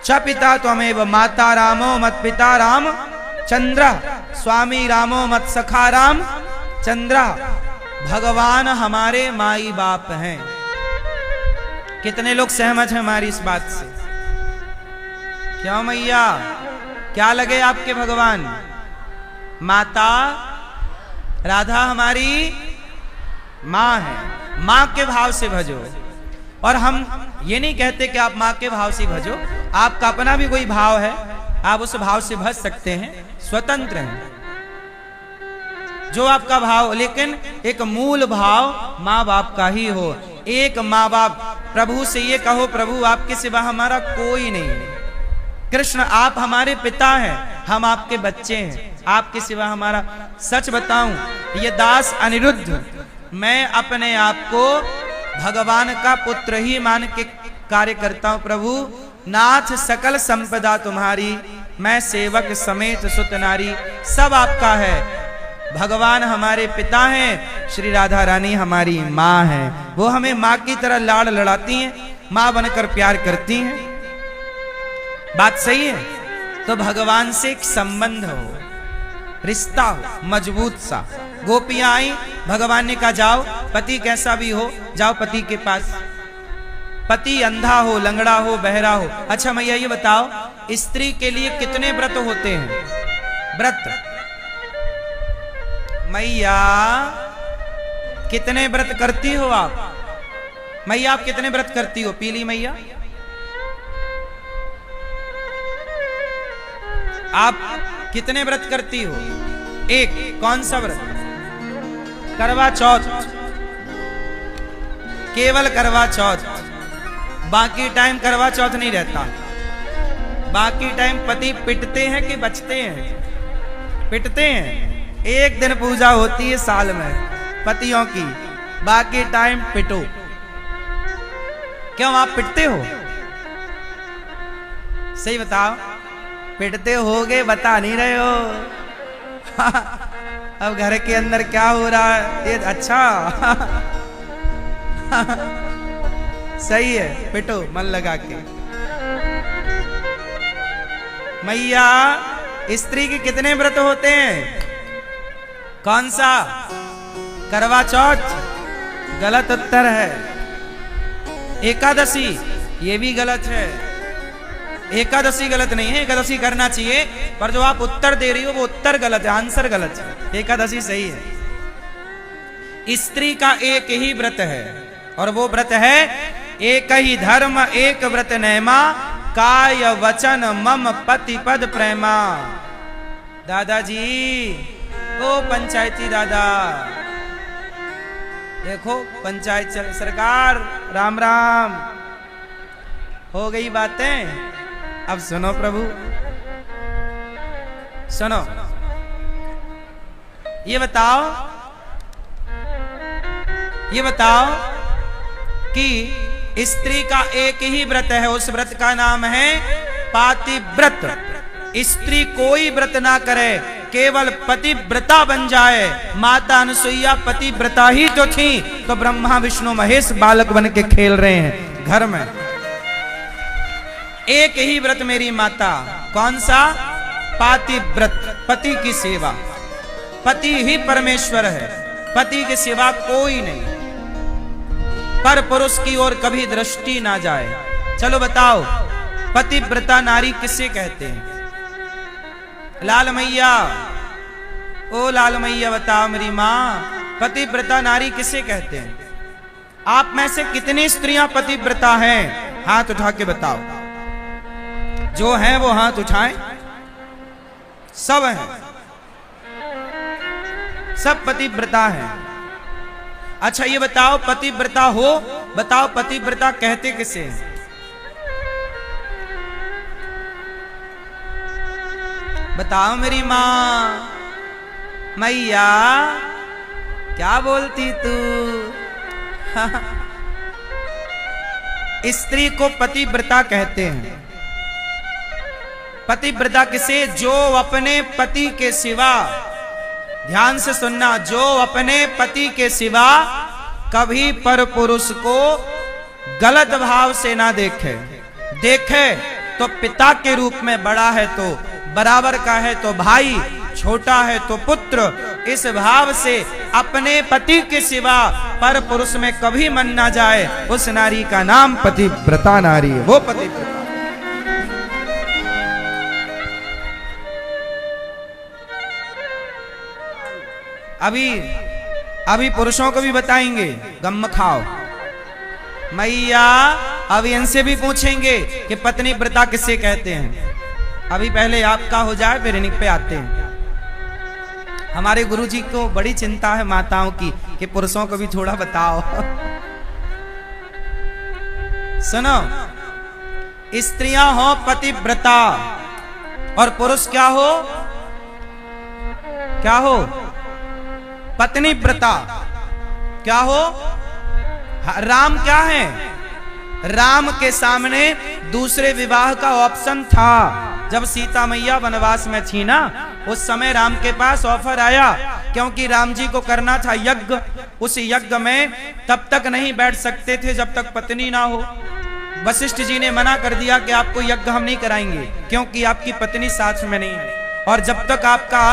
च पिता त्वमेव माता रामो मत पिता राम चंद्र स्वामी रामो मत सखा राम चंद्र। भगवान हमारे माई बाप हैं। कितने लोग सहमत हैं हमारी इस बात से? क्यों मैया, क्या लगे आपके भगवान? माता राधा हमारी माँ है, माँ के भाव से भजो। और हम ये नहीं कहते कि आप माँ के भाव से भजो, आपका अपना भी कोई भाव है, आप उस भाव से भज सकते हैं, स्वतंत्र हैं जो आपका भाव, लेकिन एक मूल भाव माँ बाप का ही हो। एक माँ बाप, प्रभु से ये कहो प्रभु आपके सिवा हमारा कोई नहीं है। कृष्ण आप हमारे पिता हैं, हम आपके बच्चे हैं, आपके सिवा हमारा, सच बताऊं ये दास अनिरुद्ध, मैं अपने आप को भगवान का पुत्र ही मान के कार्य करता हूं। प्रभु नाथ सकल संपदा तुम्हारी, मैं सेवक समेत सुत नारी, सब आपका है। भगवान हमारे पिता हैं, श्री राधा रानी हमारी माँ है। वो हमें माँ की तरह लाड़ लड़ाती हैं, माँ बनकर प्यार करती हैं। बात सही है? तो भगवान से एक संबंध हो, रिश्ता हो मजबूत सा। गोपियां आई, भगवान ने कहा जाओ, पति कैसा भी हो जाओ पति के पास। पति अंधा हो, लंगड़ा हो, बहरा हो। अच्छा मैया ये बताओ, स्त्री के लिए कितने व्रत होते हैं? व्रत मैया कितने व्रत करती हो आप? मैया आप कितने व्रत करती हो? पीली मैया आप कितने व्रत करती हो? एक, कौन सा व्रत? करवा चौथ, केवल करवा चौथ। बाकी टाइम करवा चौथ नहीं रहता। बाकी टाइम पति पिटते हैं कि बचते हैं? पिटते हैं। एक दिन पूजा होती है साल में पतियों की, बाकी टाइम पिटो। क्यों आप पिटते हो? सही बताओ, पिटते होगे, बता नहीं रहे हो। अब घर के अंदर क्या हो रहा है ये अच्छा। सही है, पिटो मन लगा के। मैया स्त्री के कितने व्रत होते हैं? कौन सा? करवा चौथ गलत उत्तर है। एकादशी ये भी गलत है। एकादशी गलत नहीं है, एकादशी करना चाहिए, पर जो आप उत्तर दे रही हो वो उत्तर गलत है, आंसर गलत है। एकादशी सही है। स्त्री का एक ही व्रत है और वो व्रत है एक ही धर्म एक व्रत नेमा, काय वचन मम पति पद प्रेमा। दादाजी, ओ पंचायती दादा, देखो पंचायत सरकार, राम राम। हो गई बातें, अब सुनो प्रभु, सुनो। ये बताओ कि स्त्री का एक ही व्रत है, उस व्रत का नाम है पातिव्रत। स्त्री कोई व्रत ना करे, केवल पतिव्रता बन जाए। माता अनुसुईया पतिव्रता ही तो थी, तो ब्रह्मा विष्णु महेश बालक बन के खेल रहे हैं घर में। एक ही व्रत मेरी माता, कौन सा? पातिव्रत, पति की सेवा। पति ही परमेश्वर है, पति के सिवा कोई नहीं। पर पुरुष की ओर कभी दृष्टि ना जाए। चलो बताओ, पतिव्रता नारी किसे कहते हैं? लाल मैया, ओ लाल मैया बताओ मेरी माँ, पतिव्रता नारी किसे कहते हैं? आप में से कितनी स्त्रियां पतिव्रता हैं? हाथ उठा के बताओ। जो हैं वो हाथ उठाएं। सब हैं, सब पतिव्रता हैं। अच्छा ये बताओ, पतिव्रता हो, बताओ पतिव्रता कहते किसे हैं? बताओ मेरी माँ। मैया क्या बोलती तू? स्त्री को पतिव्रता कहते हैं। पतिव्रता किसे? जो अपने पति के सिवा ध्यान से सुनना, जो अपने पति के सिवा कभी पर पुरुष को गलत भाव से ना देखे, देखे तो पिता के रूप में, बड़ा है तो बराबर का है तो भाई, छोटा है तो पुत्र, इस भाव से अपने पति के सिवा पर पुरुष में कभी मन ना जाए, उस नारी का नाम पतिव्रता नारी है। वो पतिव्रता। अभी पुरुषों को भी बताएंगे, गम खाओ मैया। अभी इनसे भी पूछेंगे कि पत्नी व्रता किसे कहते हैं। अभी पहले आपका हो जाए, फिर इन्हीं पे आते हैं। हमारे गुरुजी को बड़ी चिंता है माताओं की कि पुरुषों को भी थोड़ा बताओ। सुनो, स्त्रियां हो पतिव्रता और पुरुष क्या हो, क्या हो, पत्नी व्रता। क्या हो, राम क्या है, राम के सामने दूसरे विवाह का ऑप्शन था। जब सीता मैया वनवास में थी ना, उस समय राम के पास ऑफर आया, क्योंकि राम जी को करना था यज्ञ। उस यज्ञ में तब तक नहीं बैठ सकते थे जब तक पत्नी ना हो। वशिष्ठ जी ने मना कर दिया कि आपको यज्ञ हम नहीं कराएंगे, क्योंकि आपकी पत्नी साथ में नहीं है, और जब तक आपका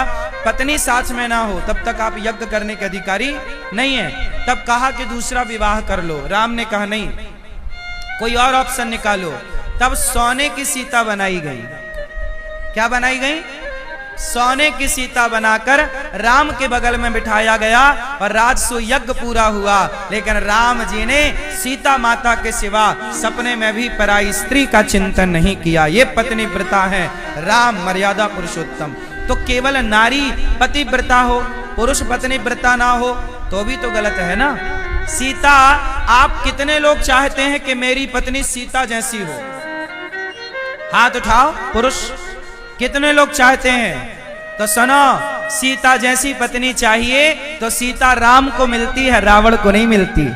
पत्नी साथ में ना हो तब तक आप यज्ञ करने के अधिकारी नहीं है। तब कहा कि दूसरा विवाह कर लो। राम ने कहा नहीं, कोई और ऑप्शन निकालो। तब सोने की सीता बनाई गई। क्या बनाई गई, सोने की सीता बनाकर राम के बगल में बिठाया गया और राजसु यज्ञ पूरा हुआ। लेकिन राम जी ने सीता माता के सिवा सपने में भी पराई स्त्री का चिंतन नहीं किया। ये पत्नी व्रता है, राम मर्यादा पुरुषोत्तम। तो केवल नारी पतिव्रता हो, पुरुष पत्नी व्रता ना हो तो भी तो गलत है ना। सीता, आप कितने लोग चाहते हैं कि मेरी पत्नी सीता जैसी हो? हाथ उठाओ पुरुष, कितने लोग चाहते हैं? तो सुनो, सीता जैसी पत्नी चाहिए तो सीता राम को मिलती है, रावण को नहीं मिलती।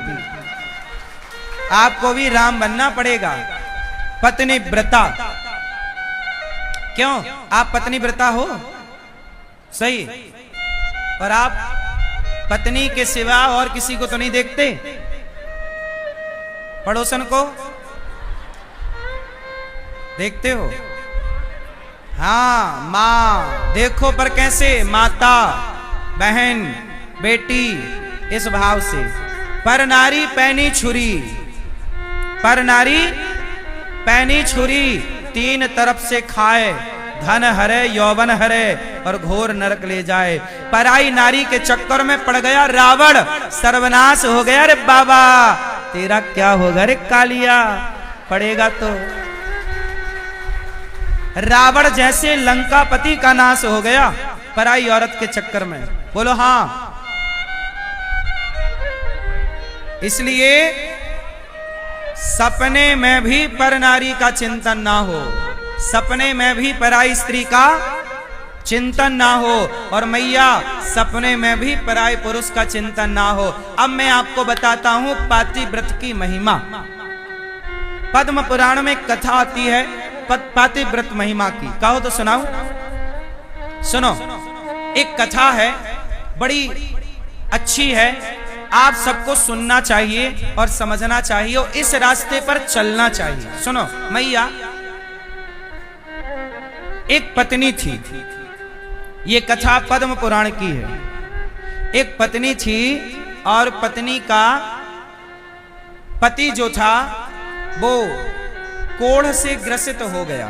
आपको भी राम बनना पड़ेगा, पत्नी व्रता। क्यों? आप पत्नी व्रता हो, सही, पर आप पत्नी के सिवा और किसी को तो नहीं देखते। पड़ोसन को देखते हो? हाँ, माँ देखो, पर कैसे? माता, बहन, बेटी, इस भाव से। पर नारी पैनी छुरी, पर नारी पैनी छुरी, तीन तरफ से खाए, धन हरे, यौवन हरे और घोर नरक ले जाए। पराई नारी के चक्कर में पड़ गया रावण, सर्वनाश हो गया। रे बाबा तेरा क्या होगा रे कालिया, पड़ेगा तो। रावण जैसे लंकापति का नाश हो गया पराई औरत के चक्कर में। बोलो हाँ। इसलिए सपने में भी पर नारी का चिंतन ना हो, सपने में भी पराई स्त्री का चिंतन ना हो, और मैया सपने में भी पराई पुरुष का चिंतन ना हो। अब मैं आपको बताता हूं पातिव्रत की महिमा। पद्म पुराण में कथा आती है पातिव्रत महिमा की। कहो तो सुनाओ। सुनो, एक कथा है, बड़ी अच्छी है, आप सबको सुनना चाहिए और समझना चाहिए और इस रास्ते पर चलना चाहिए। सुनो, मैया एक पत्नी थी, ये कथा पद्म पुराण की है। एक पत्नी थी और पत्नी का पति जो था वो कोढ़ से ग्रसित हो गया।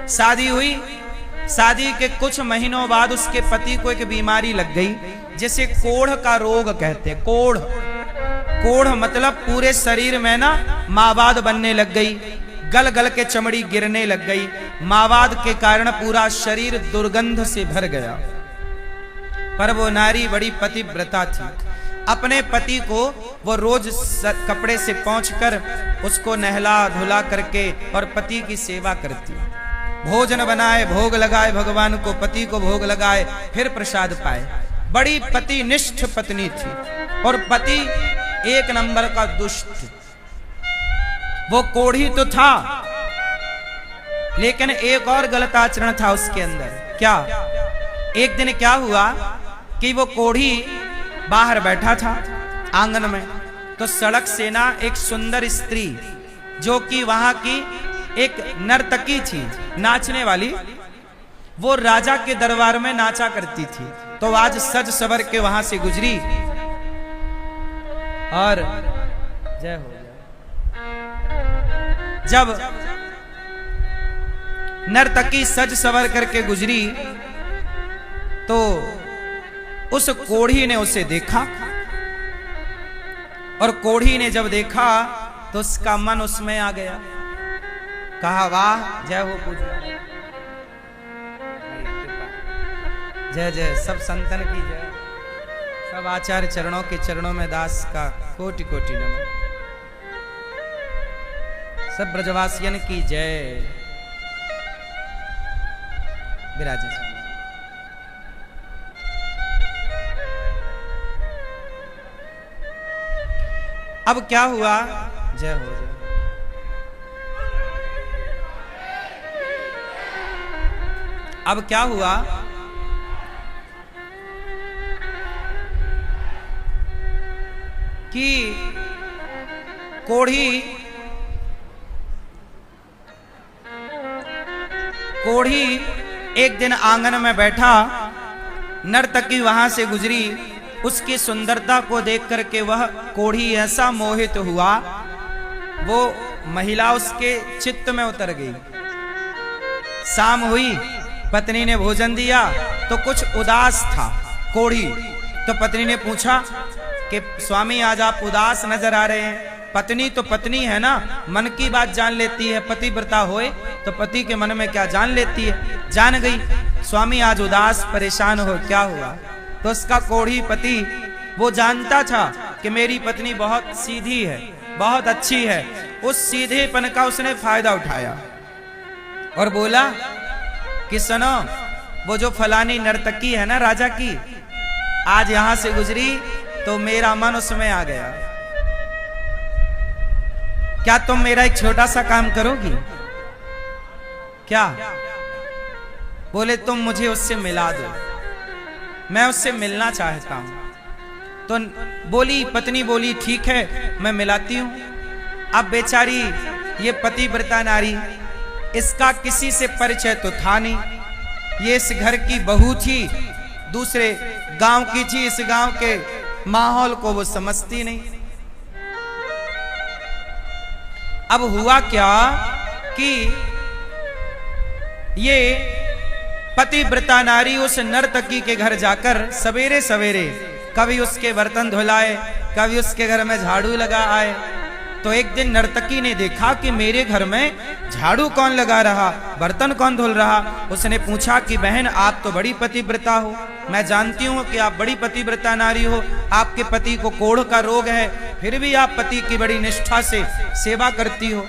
शादी हुई, शादी के कुछ महीनों बाद उसके पति को एक बीमारी लग गई जिसे कोढ़ का रोग कहते हैं। कोढ़, कोढ़ मतलब पूरे शरीर में ना मावाद बनने लग गई, गल गल के चमड़ी गिरने लग गई। मावाद के कारण पूरा शरीर दुर्गंध से भर गया। पर वो नारी बड़ी पतिव्रता थी। अपने पति को वो रोज कपड़े से पोंछकर उसको नहला धुला करके और पति की सेवा करती। भोजन बनाए, भोग लगाए, भगवान को, पति को भोग लगाए, फिर प्रसाद पाए। बड़ी पतिनिष्ठ पत्नी थी और पति एक नंबर का दुष्ट। वो कोढ़ी तो था लेकिन एक और गलत आचरण था उसके अंदर। क्या? एक दिन क्या हुआ, कि वो कोढ़ी बाहर बैठा था आंगन में, तो सड़क से ना एक सुंदर स्त्री जो कि वहां की एक नर्तकी थी, नाचने वाली, वो राजा के दरबार में नाचा करती थी। तो आज सज सवर के वहां से गुजरी और जय हो जाए। जब नर्तकी सज सवर करके गुजरी तो उस कोढ़ी ने उसे देखा, और कोढ़ी ने जब देखा तो उसका मन उसमें आ गया। कहा वाह, जय हो पूजा, जय जय, सब संतन की जय, सब आचार्य चरणों के चरणों में दास का कोटि कोटि नमन, सब ब्रजवासियन की जय। विराजे अब क्या हुआ, जय हो जय। अब क्या हुआ कि कोढ़ी एक दिन आंगन में बैठा, नर्तकी वहां से गुजरी, उसकी सुंदरता को देख करके वह कोढ़ी ऐसा मोहित हुआ, वो महिला उसके चित्त में उतर गई। शाम हुई, पत्नी ने भोजन दिया तो कुछ उदास था कोढ़ी, तो पत्नी ने पूछा कि स्वामी आज आप उदास नजर आ रहे हैं। पत्नी तो पत्नी है ना, मन की बात जान लेती है, पतिव्रता होए तो पति के मन में क्या जान लेती है। जान गई, स्वामी आज उदास परेशान हो, क्या हुआ। तो उसका कोढ़ी पति वो जानता था कि मेरी पत्नी बहुत सीधी है, बहुत अच्छी है। उस सीधेपन का उसने फायदा उठाया और बोला कि सुनो, वो जो फलानी नर्तकी है ना राजा की, आज यहां से गुजरी तो मेरा मन उसमें आ गया। क्या तुम मेरा एक छोटा सा काम करोगी क्या? बोले तुम मुझे उससे मिला दो, मैं उससे मिलना चाहता हूं। तो बोली पत्नी, बोली ठीक है मैं मिलाती हूं। अब बेचारी ये पतिव्रता नारी, इसका किसी से परिचय तो था नहीं, ये इस घर की बहू थी, दूसरे गांव की थी, इस गांव के माहौल को वो समझती नहीं। अब हुआ क्या कि ये पतिव्रता नारी उस नर्तकी के घर जाकर सवेरे सवेरे कभी उसके बर्तन धुलाए, कभी उसके घर में झाड़ू लगा आए। तो एक दिन नर्तकी ने देखा कि मेरे घर में झाड़ू कौन लगा रहा, बर्तन कौन धुल रहा। उसने पूछा कि बहन आप तो बड़ी पतिव्रता हो, मैं जानती हूँ कि आप बड़ी पतिव्रता नारी हो, आपके पति को कोढ़ का रोग है, फिर भी आप पति की बड़ी निष्ठा से सेवा करती हो।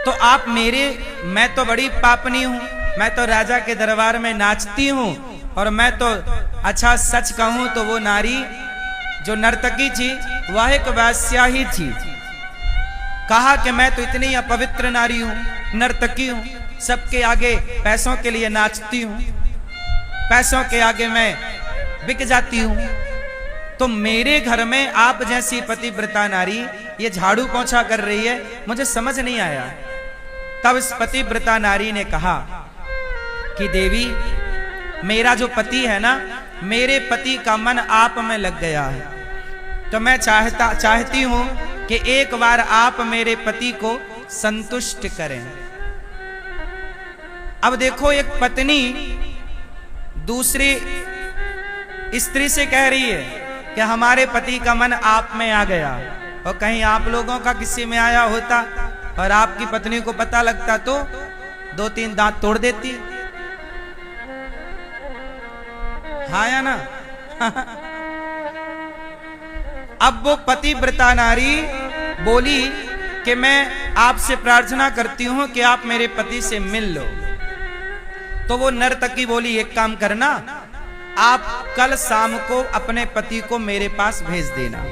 तो आप मैं तो बड़ी पापनी हूँ, मैं तो राजा के दरबार में नाचती हूँ, और मैं तो अच्छा सच कहूँ तो वो नारी जो नर्तकी थी वह एक वैश्या ही थी। कहा कि मैं तो इतनी अपवित्र नारी हूँ, नर्तकी हूँ, सबके आगे पैसों के लिए नाचती हूँ, पैसों के आगे मैं बिक जाती हूँ। तो मेरे घर में आप जैसी पतिव्रता नारी ये झाड़ू पोंछा कर रही है, मुझे समझ नहीं आया। तब इस पतिव्रता नारी ने कहा कि देवी, मेरा जो पति है ना, मेरे पति का मन आप में लग गया है, तो मैं चाहती हूं कि एक बार आप मेरे पति को संतुष्ट करें। अब देखो, एक पत्नी दूसरी स्त्री से कह रही है कि हमारे पति का मन आप में आ गया, और कहीं आप लोगों का किसी में आया होता और आपकी पत्नी को पता लगता तो 2-3 दांत तोड़ देती। हाँ या ना? अब वो पतिव्रता नारी बोली कि मैं आपसे प्रार्थना करती हूं कि आप मेरे पति से मिल लो। तो वो नर्तकी बोली एक काम करना, आप कल शाम को अपने पति को मेरे पास भेज देना,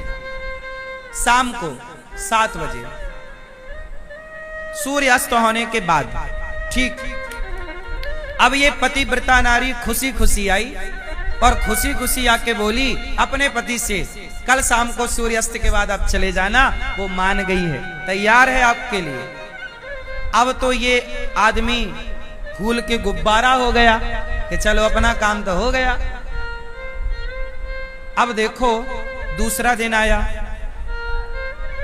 शाम को 7 बजे सूर्यास्त होने के बाद। ठीक। अब ये पतिव्रता नारी खुशी खुशी आई और खुशी खुशी आके बोली अपने पति से, कल शाम को सूर्यास्त के बाद आप चले जाना। वो मान गई है, तैयार है आपके लिए। अब तो ये आदमी फूल के गुब्बारा हो गया कि चलो अपना काम तो हो गया। अब देखो दूसरा दिन आया।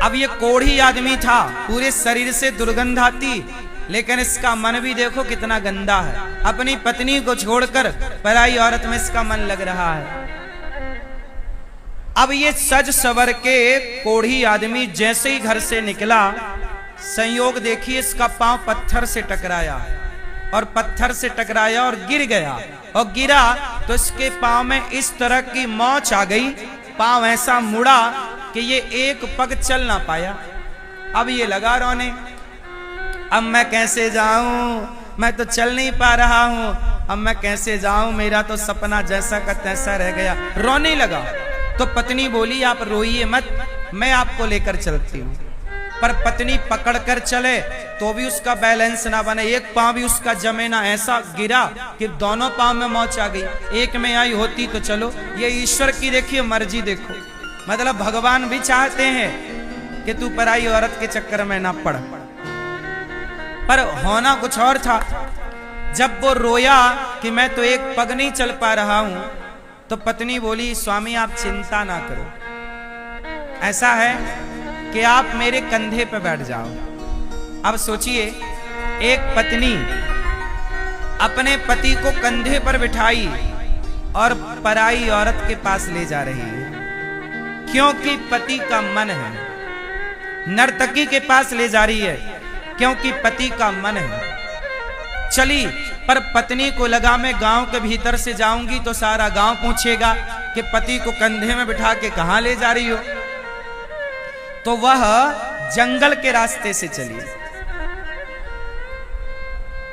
अब ये कोढ़ी आदमी था, पूरे शरीर से दुर्गंध आती, लेकिन इसका मन भी देखो कितना गंदा है। अपनी पत्नी को छोड़कर पराई औरत में इसका मन लग रहा है। अब ये सज सवर के कोढ़ी आदमी जैसे ही घर से निकला, संयोग देखिए इसका पांव पत्थर से टकराया, और पत्थर से टकराया और गिर गया। और गिरा तो इसके पांव में इस तरह की मोच आ गई, पांव ऐसा मुड़ा कि ये एक पग चल ना पाया। अब ये लगा रोने, अब मैं कैसे जाऊं, मैं तो चल नहीं पा रहा हूं, अब मैं कैसे जाऊं, मेरा तो सपना जैसा का तैसा रह गया। रोने लगा तो पत्नी बोली आप रोइए मत, मैं आपको लेकर चलती हूं। पर पत्नी पकड़ कर चले तो भी उसका बैलेंस ना बने, एक पांव भी उसका जमे ना, ऐसा गिरा कि दोनों पांव में मोच आ गई। एक में आई होती तो चलो, ये ईश्वर की देखिए मर्जी देखो। मतलब भगवान भी चाहते हैं कि तू पराई औरत के चक्कर में ना पड़, पर होना कुछ और था। जब वो रोया कि मैं तो एक पग नहीं चल पा रहा हूं, तो पत्नी बोली स्वामी आप चिंता ना करो, ऐसा है कि आप मेरे कंधे पर बैठ जाओ। अब सोचिए, एक पत्नी अपने पति को कंधे पर बिठाई और पराई औरत के पास ले जा रही है, क्योंकि पति का मन है। नर्तकी के पास ले जा रही है क्योंकि पति का मन है। चली, पर पत्नी को लगा मैं गांव के भीतर से जाऊंगी तो सारा गांव पूछेगा कि पति को कंधे में बिठा के कहां ले जा रही हो। तो वह जंगल के रास्ते से चली।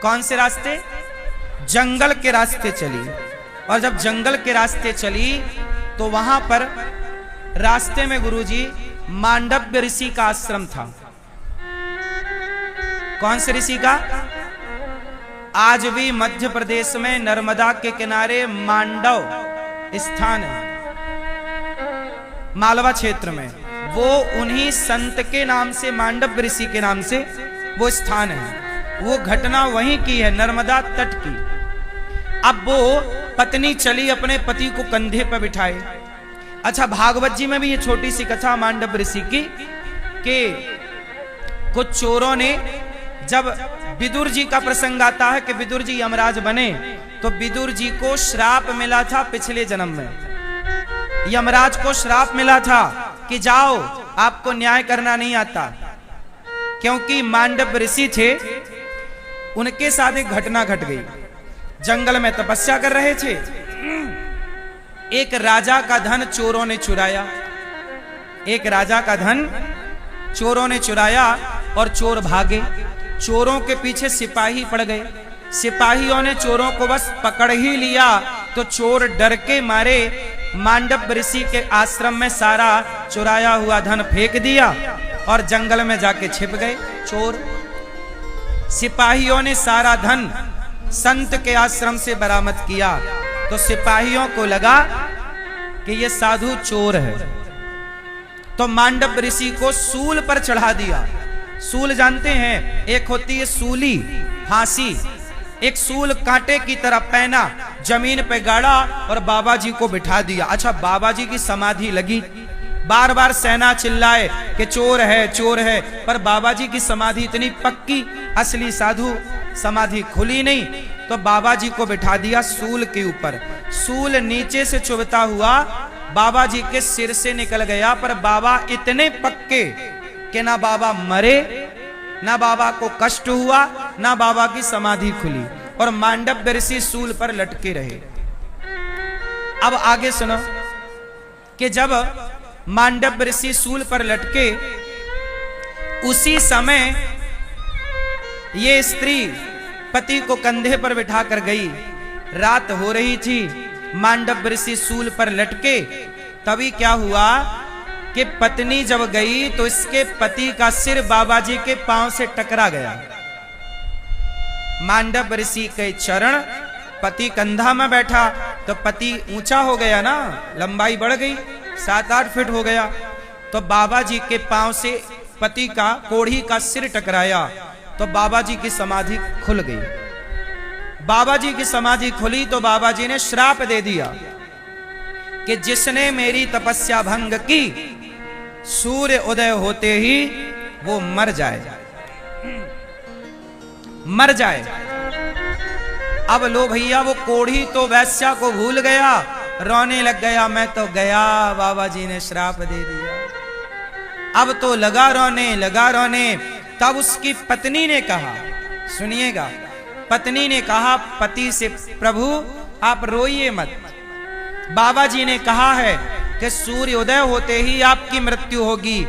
कौन से रास्ते? जंगल के रास्ते चली। और जब जंगल के रास्ते चली तो वहां पर रास्ते में गुरुजी मांडव्य ऋषि का आश्रम था। कौन से ऋषि का? आज भी मध्य प्रदेश में नर्मदा के किनारे मांडव स्थान है, मालवा क्षेत्र में। वो उन्हीं संत के नाम से, मांडव ऋषि के नाम से वो स्थान है। वो घटना वहीं की है, नर्मदा तट की। अब वो पत्नी चली अपने पति को कंधे पर बिठाए। अच्छा, भागवत जी में भी ये छोटी सी कथा मांडव ऋषि की कि कुछ चोरों ने, जब विदुर जी का प्रसंग आता है कि विदुर जी यमराज बने, तो विदुर जी को श्राप मिला था पिछले जन्म में। यमराज को श्राप मिला था कि जाओ, आपको न्याय करना नहीं आता। क्योंकि मांडव ऋषि थे, उनके साथ एक घटना घट गई। जंगल में तपस्या कर रहे थे, एक राजा का धन चोरों ने चुराया। एक राजा का धन चोरों ने चुराया और चोर भागे। चोरों के पीछे सिपाही पड़ गए। सिपाहियों ने चोरों को बस पकड़ ही लिया तो चोर डर के मारे मांडव ऋषि के आश्रम में सारा चुराया हुआ धन फेंक दिया और जंगल में जाके छिप गए चोर। सिपाहियों ने सारा धन संत के आश्रम से बरामद किया तो सिपाहियों को लगा कि ये साधु चोर है, तो मांडव ऋषि को सूल पर चढ़ा दिया। सूल जानते हैं, एक होती है सूली, फांसी। एक सूल कांटे की तरह पहना, जमीन पे गाड़ा और बाबा जी को बिठा दिया। अच्छा, बाबा जी की समाधि लगी, बार बार सेना चिल्लाए कि चोर है चोर है, पर बाबा जी की समाधि इतनी पक्की, असली साधु समाधि खुली नहीं, तो बाबा जी को बिठा दिया सूल के ऊपर। सूल नीचे से चुभता हुआ बाबा जी के सिर से निकल गया, पर बाबा इतने पक्के कि ना बाबा मरे, ना बाबा को कष्ट हुआ, ना बाबा की समाधि खुली, और मांडव ऋषि सूल पर लटके रहे। अब आगे सुनो कि जब मांडव ऋषि सूल पर लटके, उसी समय ये स्त्री पति को कंधे पर बिठा कर गई। रात हो रही थी, मांडव ऋषि सूल पर लटके। तभी क्या हुआ कि पत्नी जब गई तो इसके पति का सिर बाबा जी के पांव से टकरा गया। मांडव ऋषि के चरण, पति कंधा में बैठा, तो पति ऊंचा हो गया ना, लंबाई बढ़ गई, 7-8 फीट हो गया। तो बाबा जी के पांव से पति का कोढ़ी का सिर टकराया, तो बाबा जी की समाधि खुल गई। बाबा जी की समाधि खुली तो बाबा जी ने श्राप दे दिया कि जिसने मेरी तपस्या भंग की, सूर्य उदय होते ही वो मर जाए, मर जाए। अब लो भैया, वो कोढ़ी तो वैश्या को भूल गया, रोने लग गया, मैं तो गया, बाबा जी ने श्राप दे दिया। अब तो लगा रोने। तब उसकी पत्नी ने कहा, सुनिएगा, पत्नी ने कहा पति से, प्रभु आप रोइए मत, बाबा जी ने कहा है कि सूर्य उदय होते ही आपकी मृत्यु होगी।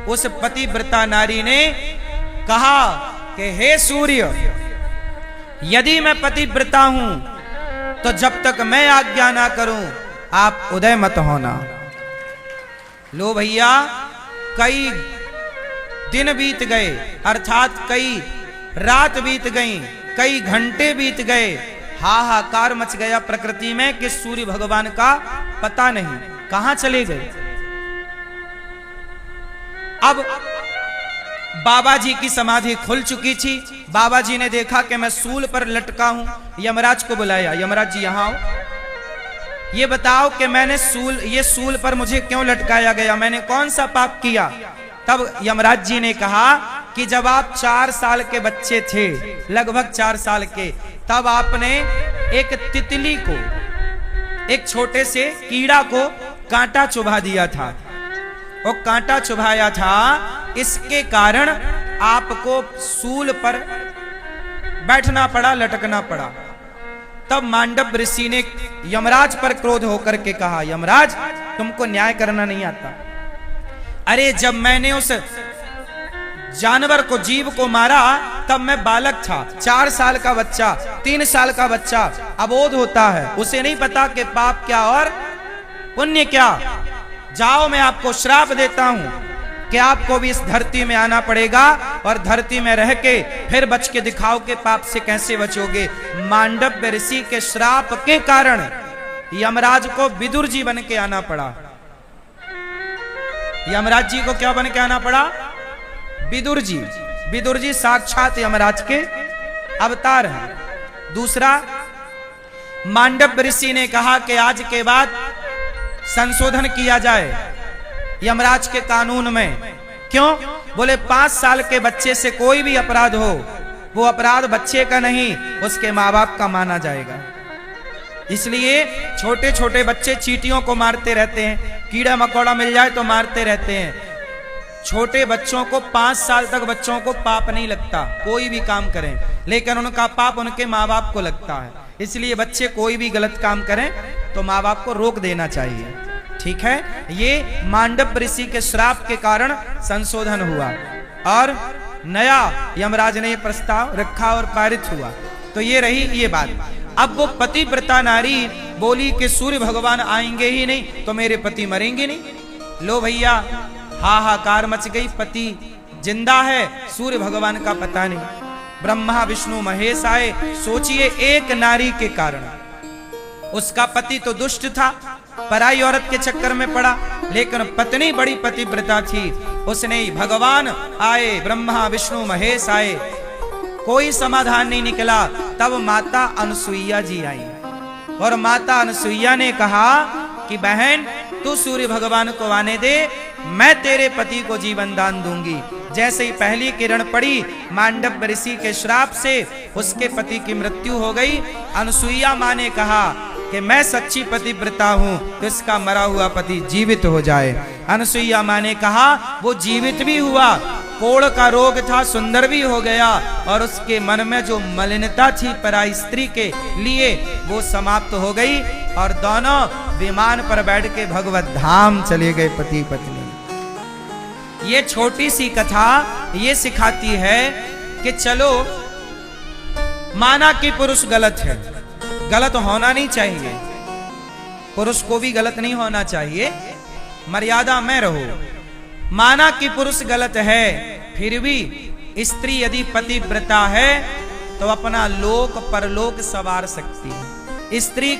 उस पतिव्रता नारी ने कहा कि हे सूर्य, यदि मैं पतिव्रता हूं तो जब तक मैं आज्ञा ना करूं आप उदय मत होना। लो भैया, कई दिन बीत गए, अर्थात कई रात बीत गई, कई घंटे बीत गए, हाहाकार मच गया प्रकृति में कि सूर्य भगवान का पता नहीं कहां चले गए। अब बाबा जी की समाधि खुल चुकी थी। बाबा जी ने देखा कि मैं सूल पर लटका हूं, यमराज को बुलाया, यमराज जी यहां आओ, ये बताओ कि मैंने ये सूल पर मुझे क्यों लटकाया गया, मैंने कौन सा पाप किया। तब यमराज जी ने कहा कि जब आप 4 साल के बच्चे थे, लगभग 4 साल के, तब आपने एक तितली को, एक छोटे से कीड़ा को कांटा चुभा दिया था। वो कांटा चुभाया था, इसके कारण आपको सूल पर बैठना पड़ा, लटकना पड़ा। तब मांडव ऋषि ने यमराज पर क्रोध होकर के कहा, यमराज तुमको न्याय करना नहीं आता। अरे जब मैंने उस जानवर को, जीव को मारा, तब मैं बालक था, 4 साल का बच्चा, 3 साल का बच्चा अबोध होता है, उसे नहीं पता कि पाप क्या और पुण्य क्या। जाओ, मैं आपको श्राप देता हूं कि आपको भी इस धरती में आना पड़ेगा और धरती में रह के फिर बच के दिखाओ कि पाप से कैसे बचोगे। मांडव्य ऋषि के श्राप के कारण यमराज को विदुर जी बन के आना पड़ा। यमराज जी को क्या बन के आना पड़ा? विदुर जी। विदुर जी साक्षात यमराज के अवतार हैं। दूसरा, मांडव्य ऋषि ने कहा कि आज के बाद संशोधन किया जाए यमराज के कानून में। क्यों? बोले 5 साल के बच्चे से कोई भी अपराध हो, वो अपराध बच्चे का नहीं, उसके माँ बाप का माना जाएगा। इसलिए छोटे छोटे बच्चे चींटियों को मारते रहते हैं, कीड़ा मकोड़ा मिल जाए तो मारते रहते हैं। छोटे बच्चों को 5 साल तक बच्चों को पाप नहीं लगता, कोई भी काम करें, लेकिन उनका पाप उनके माँ बाप को लगता है। इसलिए बच्चे कोई भी गलत काम करें तो माँ बाप को रोक देना चाहिए। ठीक है, ये मांडव्य ऋषि के श्राप के कारण संशोधन हुआ और नया यमराज ने प्रस्ताव रखा और पारित हुआ। तो ये रही ये बात। अब वो पतिव्रता नारी बोली कि सूर्य भगवान आएंगे ही नहीं तो मेरे पति मरेंगे नहीं। लो भैया, हाहाकार मच गई, पति जिंदा है, सूर्य भगवान का पता नहीं। ब्रह्मा विष्णु महेश आए। सोचिए, एक नारी के कारण, उसका पति तो दुष्ट था, पराई औरत के चक्कर में पड़ा, लेकिन पत्नी बड़ी पतिव्रता थी। उसने भगवान आए, ब्रह्मा विष्णु महेश आए, कोई समाधान नहीं निकला। तब माता अनसुईया जी आई और माता अनसुईया ने कहा कि बहन, तू सूर्य भगवान को आने दे, मैं तेरे पति को जीवन दान दूंगी। जैसे ही पहली किरण पड़ी, मांडव्य ऋषि के श्राप से उसके पति की मृत्यु हो गई। अनसुईया मां ने कहा कि मैं सच्ची पतिव्रता हूं तो इसका मरा हुआ पति जीवित हो जाए। अनसुईया मां ने कहा, वो जीवित भी हुआ, कोढ़ का रोग था, सुंदर भी हो गया, और उसके मन में जो मलिनता थी पराई स्त्री के लिए वो समाप्त हो गई, और दोनों विमान पर बैठ के भगवत धाम चले गए पति पत्नी। ये छोटी सी कथा ये सिखाती है कि चलो, माना कि पुरुष गलत है, गलत होना नहीं चाहिए, पुरुष को भी गलत नहीं होना चाहिए, मर्यादा में रहो। माना कि पुरुष गलत है, फिर भी स्त्री यदि पतिव्रता है तो अपना लोक परलोक संवार सकती है। स्त्री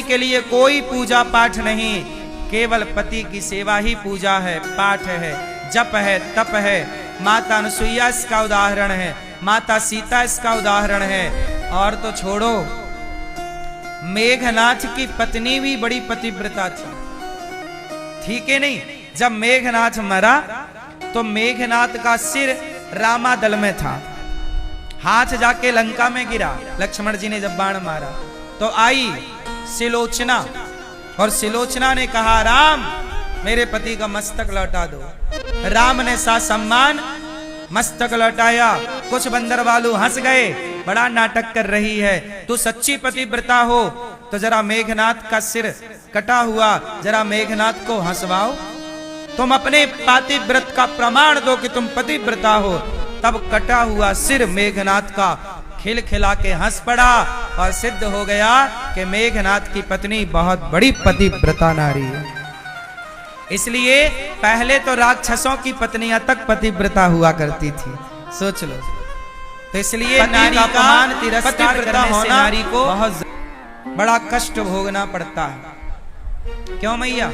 के लिए कोई पूजा पाठ नहीं, केवल पति की सेवा ही पूजा है, पाठ है, जप है, तप है। माता अनुसुईया इसका उदाहरण है, माता सीता इसका उदाहरण है। और तो छोड़ो, मेघनाथ की पत्नी भी बड़ी पतिव्रता थी, ठीक है नहीं। जब मेघनाथ मरा तो मेघनाथ का सिर रामादल में था, हाथ जाके लंका में गिरा। लक्ष्मण जी ने जब बाण मारा तो आई सिलोचना, और सिलोचना ने कहा, राम मेरे पति का मस्तक लौटा दो। राम ने सम्मान मस्तक लौटाया। कुछ बंदर वालू हंस गए, बड़ा नाटक कर रही है, तू सच्ची पतिव्रता हो तो जरा मेघनाथ का सिर कटा हुआ जरा मेघनाथ को हंसवाओ, तुम अपने पातिव्रत का प्रमाण दो कि तुम पतिव्रता हो। तब कटा हुआ सिर मेघनाथ का खिलखिला के हंस पड़ा और सिद्ध हो गया कि मेघनाथ की पत्नी बहुत बड़ी पतिव्रता नारी है। इसलिए पहले तो राक्षसों की पत्नियां तक पतिव्रता हुआ करती थी, सोच लो। तो इसलिए नारी का अपमान तिरस्कार करने से नारी को बहुत बड़ा कष्ट भोगना पड़ता है। क्यों भैया?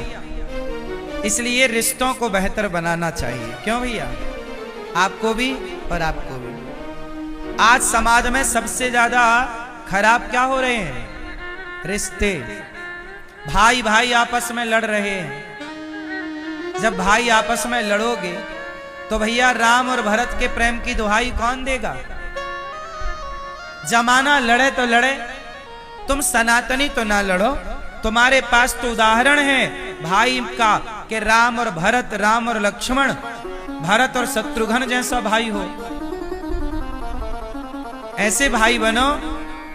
इसलिए रिश्तों को बेहतर बनाना चाहिए। क्यों भैया? आपको भी और आपको भी। आज समाज में सबसे ज्यादा खराब क्या हो रहे हैं? रिश्ते। भाई भाई आपस में लड़ रहे हैं। जब भाई आपस में लड़ोगे तो भैया राम और भरत के प्रेम की दुहाई कौन देगा? जमाना लड़े तो लड़े, तुम सनातनी तो ना लड़ो। तुम्हारे पास तो उदाहरण है भाई का कि राम और भरत, राम और लक्ष्मण, भरत और शत्रुघ्न जैसा भाई हो। ऐसे भाई बनो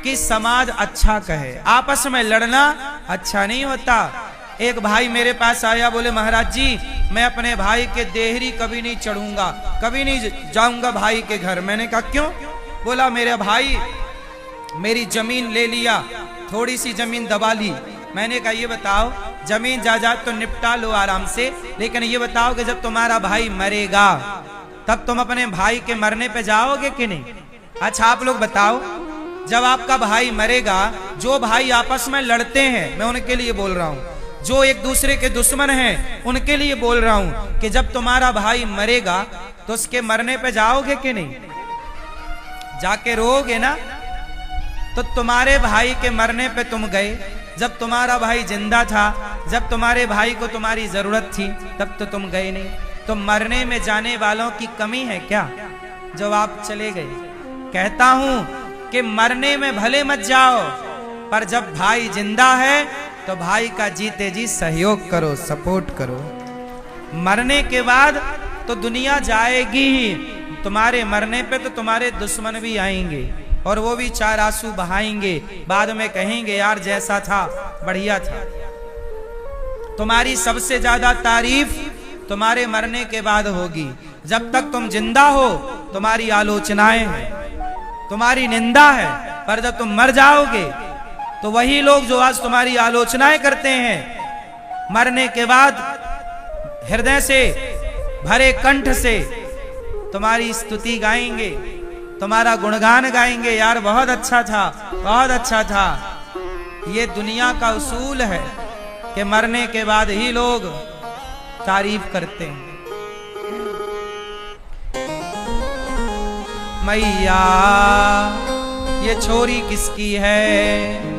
कि समाज अच्छा कहे। आपस में लड़ना अच्छा नहीं होता। एक भाई मेरे पास आया, बोले महाराज जी मैं अपने भाई के देहरी कभी नहीं चढ़ूंगा, कभी नहीं जाऊंगा भाई के घर। मैंने कहा क्यों? बोला मेरे भाई मेरी जमीन ले लिया, थोड़ी सी जमीन दबा ली। मैंने कहा ये बताओ, जमीन जायदाद तो निपटा लो आराम से, लेकिन ये बताओ कि जब तुम्हारा भाई मरेगा तब तुम अपने भाई के मरने पे जाओगे कि नहीं? अच्छा आप लोग बताओ, जब आपका भाई मरेगा, जो भाई आपस में लड़ते हैं मैं उनके लिए बोल रहा हूं, जो एक दूसरे के दुश्मन हैं उनके लिए बोल रहा हूं कि जब तुम्हारा भाई मरेगा तो उसके मरने पे जाओगे कि नहीं? जाके रोओगे ना? तो तुम्हारे भाई के मरने पे तुम गए, जब तुम्हारा भाई जिंदा था, जब तुम्हारे भाई को तुम्हारी जरूरत थी तब तो तुम गए नहीं। तो मरने में जाने वालों की कमी है क्या जब आप चले गए? कहता हूं कि मरने में भले मत जाओ, पर जब भाई जिंदा है तो भाई का जीते जी सहयोग करो, सपोर्ट करो। मरने के बाद तो दुनिया जाएगी ही, तुम्हारे मरने पे तो तुम्हारे दुश्मन भी आएंगे और वो भी चार आंसू बहाएंगे, बाद में कहेंगे यार जैसा था बढ़िया था। तुम्हारी सबसे ज्यादा तारीफ तुम्हारे मरने के बाद होगी। जब तक तुम जिंदा हो तुम्हारी आलोचनाएं हैं, तुम्हारी निंदा है, पर जब तुम मर जाओगे तो वही लोग जो आज तुम्हारी आलोचनाएं करते हैं, मरने के बाद हृदय से भरे कंठ से तुम्हारी स्तुति गाएंगे, तुम्हारा गुणगान गाएंगे, यार बहुत अच्छा था, बहुत अच्छा था। ये दुनिया का उसूल है कि मरने के बाद ही लोग तारीफ करते हैं। मैया ये छोरी किसकी है?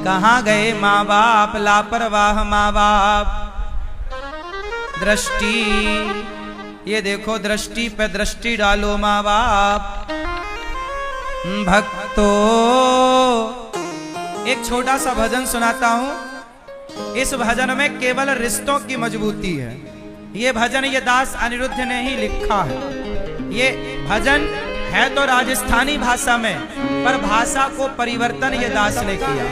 कहाँ गए माँ बाप? लापरवाह माँ बाप। दृष्टि, ये देखो दृष्टि पे दृष्टि डालो माँ बाप। भक्तों, एक छोटा सा भजन सुनाता हूं। इस भजन में केवल रिश्तों की मजबूती है। ये भजन ये दास अनिरुद्ध ने ही लिखा है। ये भजन है तो राजस्थानी भाषा में, पर भाषा को परिवर्तन ये दास ने किया।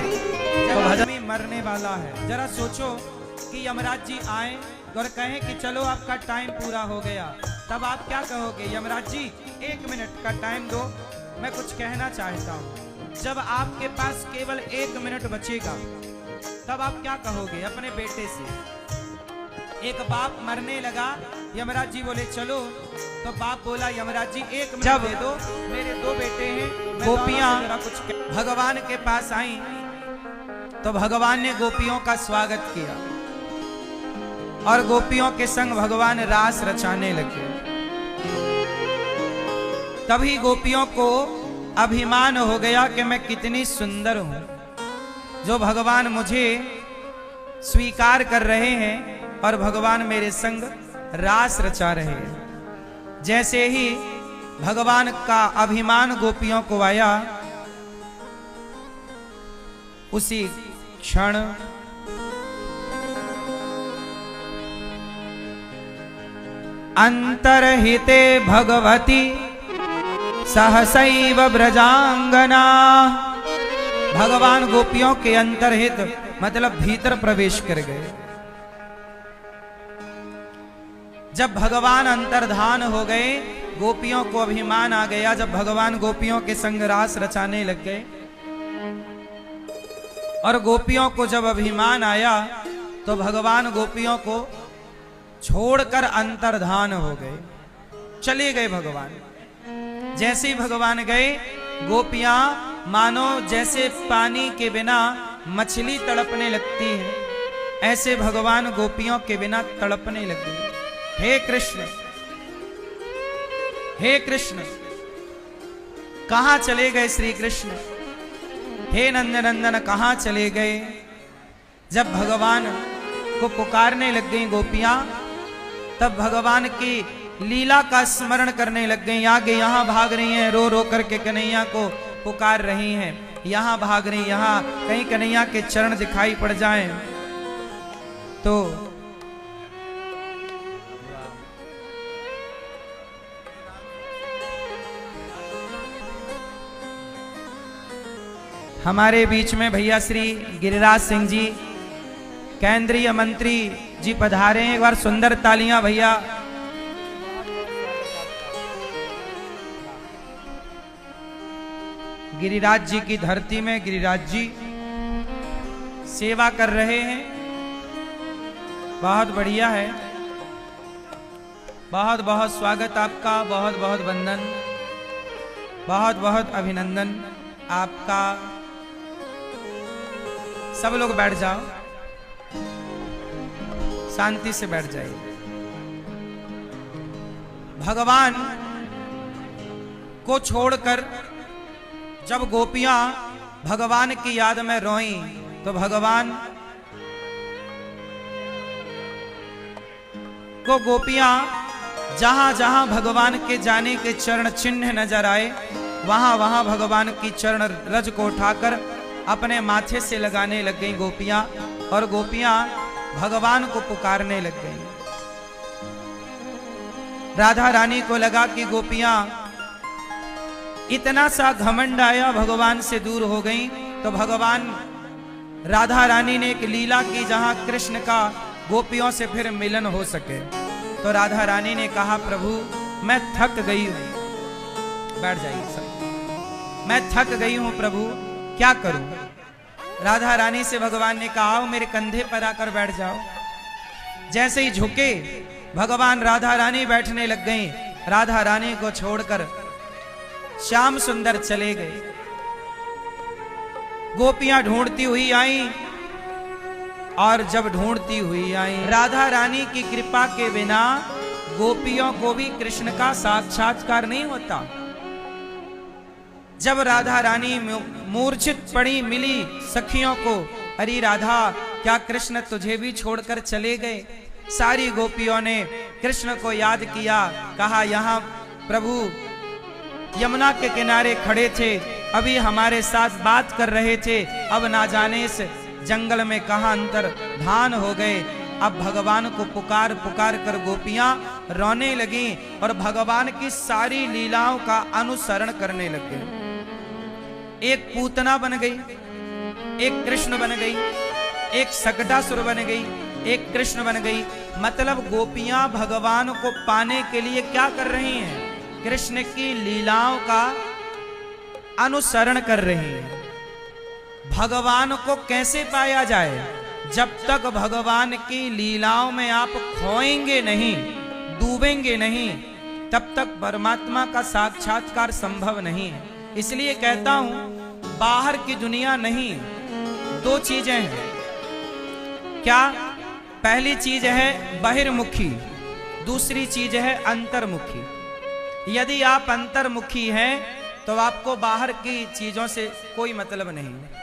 तो भजन में मरने वाला है। जरा सोचो कि यमराज जी आए और कहें कि चलो आपका टाइम पूरा हो गया, तब आप क्या कहोगे? यमराज जी 1 मिनट का टाइम दो, मैं कुछ कहना चाहता हूँ। जब आपके पास केवल 1 मिनट बचेगा तब आप क्या कहोगे अपने बेटे से? एक बाप मरने लगा, यमराज जी बोले चलो, तो बाप बोला यमराज जी एक मिनट दे दो, मेरे 2 बेटे हैं। गोपियां कुछ भगवान के पास आई तो भगवान ने गोपियों का स्वागत किया और गोपियों के संग भगवान रास रचाने लगे। तभी गोपियों को अभिमान हो गया कि मैं कितनी सुंदर हूं, जो भगवान मुझे स्वीकार कर रहे हैं और भगवान मेरे संग रास रचा रहे हैं। जैसे ही भगवान का अभिमान गोपियों को आया, उसी क्षण अंतर्हिते भगवती सहसैव ब्रजांगना। भगवान गोपियों के अंतर्हित मतलब भीतर प्रवेश कर गए। जब भगवान अंतर्धान हो गए, गोपियों को अभिमान आ गया। जब भगवान गोपियों के संग रास रचाने लग गए और गोपियों को जब अभिमान आया तो भगवान गोपियों को छोड़कर अंतर्धान हो गए, चले गए भगवान। जैसे ही भगवान गए, गोपियां मानो जैसे पानी के बिना मछली तड़पने लगती है, ऐसे भगवान गोपियों के बिना तड़पने लग गए। हे कृष्ण, हे कृष्ण, कहां चले गए श्री कृष्ण? हे नंदनंदन कहां चले गए? जब भगवान को पुकारने लग गई गोपियां, तब भगवान की लीला का स्मरण करने लग गई। आगे यहां भाग रही हैं, रो रो करके कन्हैया को पुकार रही हैं, यहां भाग रही, यहां कहीं कन्हैया के चरण दिखाई पड़ जाएं तो हमारे बीच में भैया श्री गिरिराज सिंह जी केंद्रीय मंत्री जी पधारे हैं। एक बार सुंदर तालियां भैया। गिरिराज जी की धरती में गिरिराज जी सेवा कर रहे हैं, बहुत बढ़िया है। बहुत बहुत स्वागत आपका, बहुत बहुत वंदन, बहुत बहुत अभिनंदन आपका। सब लोग बैठ जाओ, शांति से बैठ जाइए। भगवान को छोड़कर जब गोपियां भगवान की याद में रोईं तो भगवान को गोपियां जहां जहां भगवान के जाने के चरण चिन्ह नजर आए, वहां वहां भगवान की चरण रज को उठाकर अपने माथे से लगाने लग गई गोपियां, और गोपियां भगवान को पुकारने लग गई। राधा रानी को लगा कि गोपियां इतना सा घमंड आया, भगवान से दूर हो गई। तो भगवान राधा रानी ने एक लीला की जहां कृष्ण का गोपियों से फिर मिलन हो सके। तो राधा रानी ने कहा, प्रभु मैं थक गई हूं। बैठ जाइए सब। मैं थक गई हूं प्रभु, क्या करूं? राधा रानी से भगवान ने कहा, आओ मेरे कंधे पर आकर बैठ जाओ। जैसे ही झुके, भगवान राधा रानी बैठने लग गई। राधा रानी को छोड़कर श्याम सुंदर चले गए। गोपियां ढूंढती हुई आई, और जब ढूंढती हुई आई, राधा रानी की कृपा के बिना गोपियों को भी कृष्ण का साक्षात्कार नहीं होता। जब राधा रानी मूर्छित पड़ी, मिली सखियों को, अरे राधा क्या कृष्ण तुझे भी छोड़कर चले गए? सारी गोपियों ने कृष्ण को याद किया, कहा यहाँ प्रभु यमुना के किनारे खड़े थे, अभी हमारे साथ बात कर रहे थे, अब ना जाने इस जंगल में कहां अंतर धान हो गए। अब भगवान को पुकार पुकार कर गोपियां रोने लगी और भगवान की सारी लीलाओं का अनुसरण करने लग गए। एक पूतना बन गई, एक कृष्ण बन गई, एक सकटासुर बन गई, एक कृष्ण बन गई। मतलब गोपियां भगवान को पाने के लिए क्या कर रही हैं? कृष्ण की लीलाओं का अनुसरण कर रही हैं। भगवान को कैसे पाया जाए? जब तक भगवान की लीलाओं में आप खोएंगे नहीं, डूबेंगे नहीं, तब तक परमात्मा का साक्षात्कार संभव नहीं है। इसलिए कहता हूं बाहर की दुनिया नहीं, दो चीजें हैं। क्या? पहली चीज है बहिर्मुखी, दूसरी चीज है अंतर्मुखी। यदि आप अंतर्मुखी हैं तो आपको बाहर की चीजों से कोई मतलब नहीं है।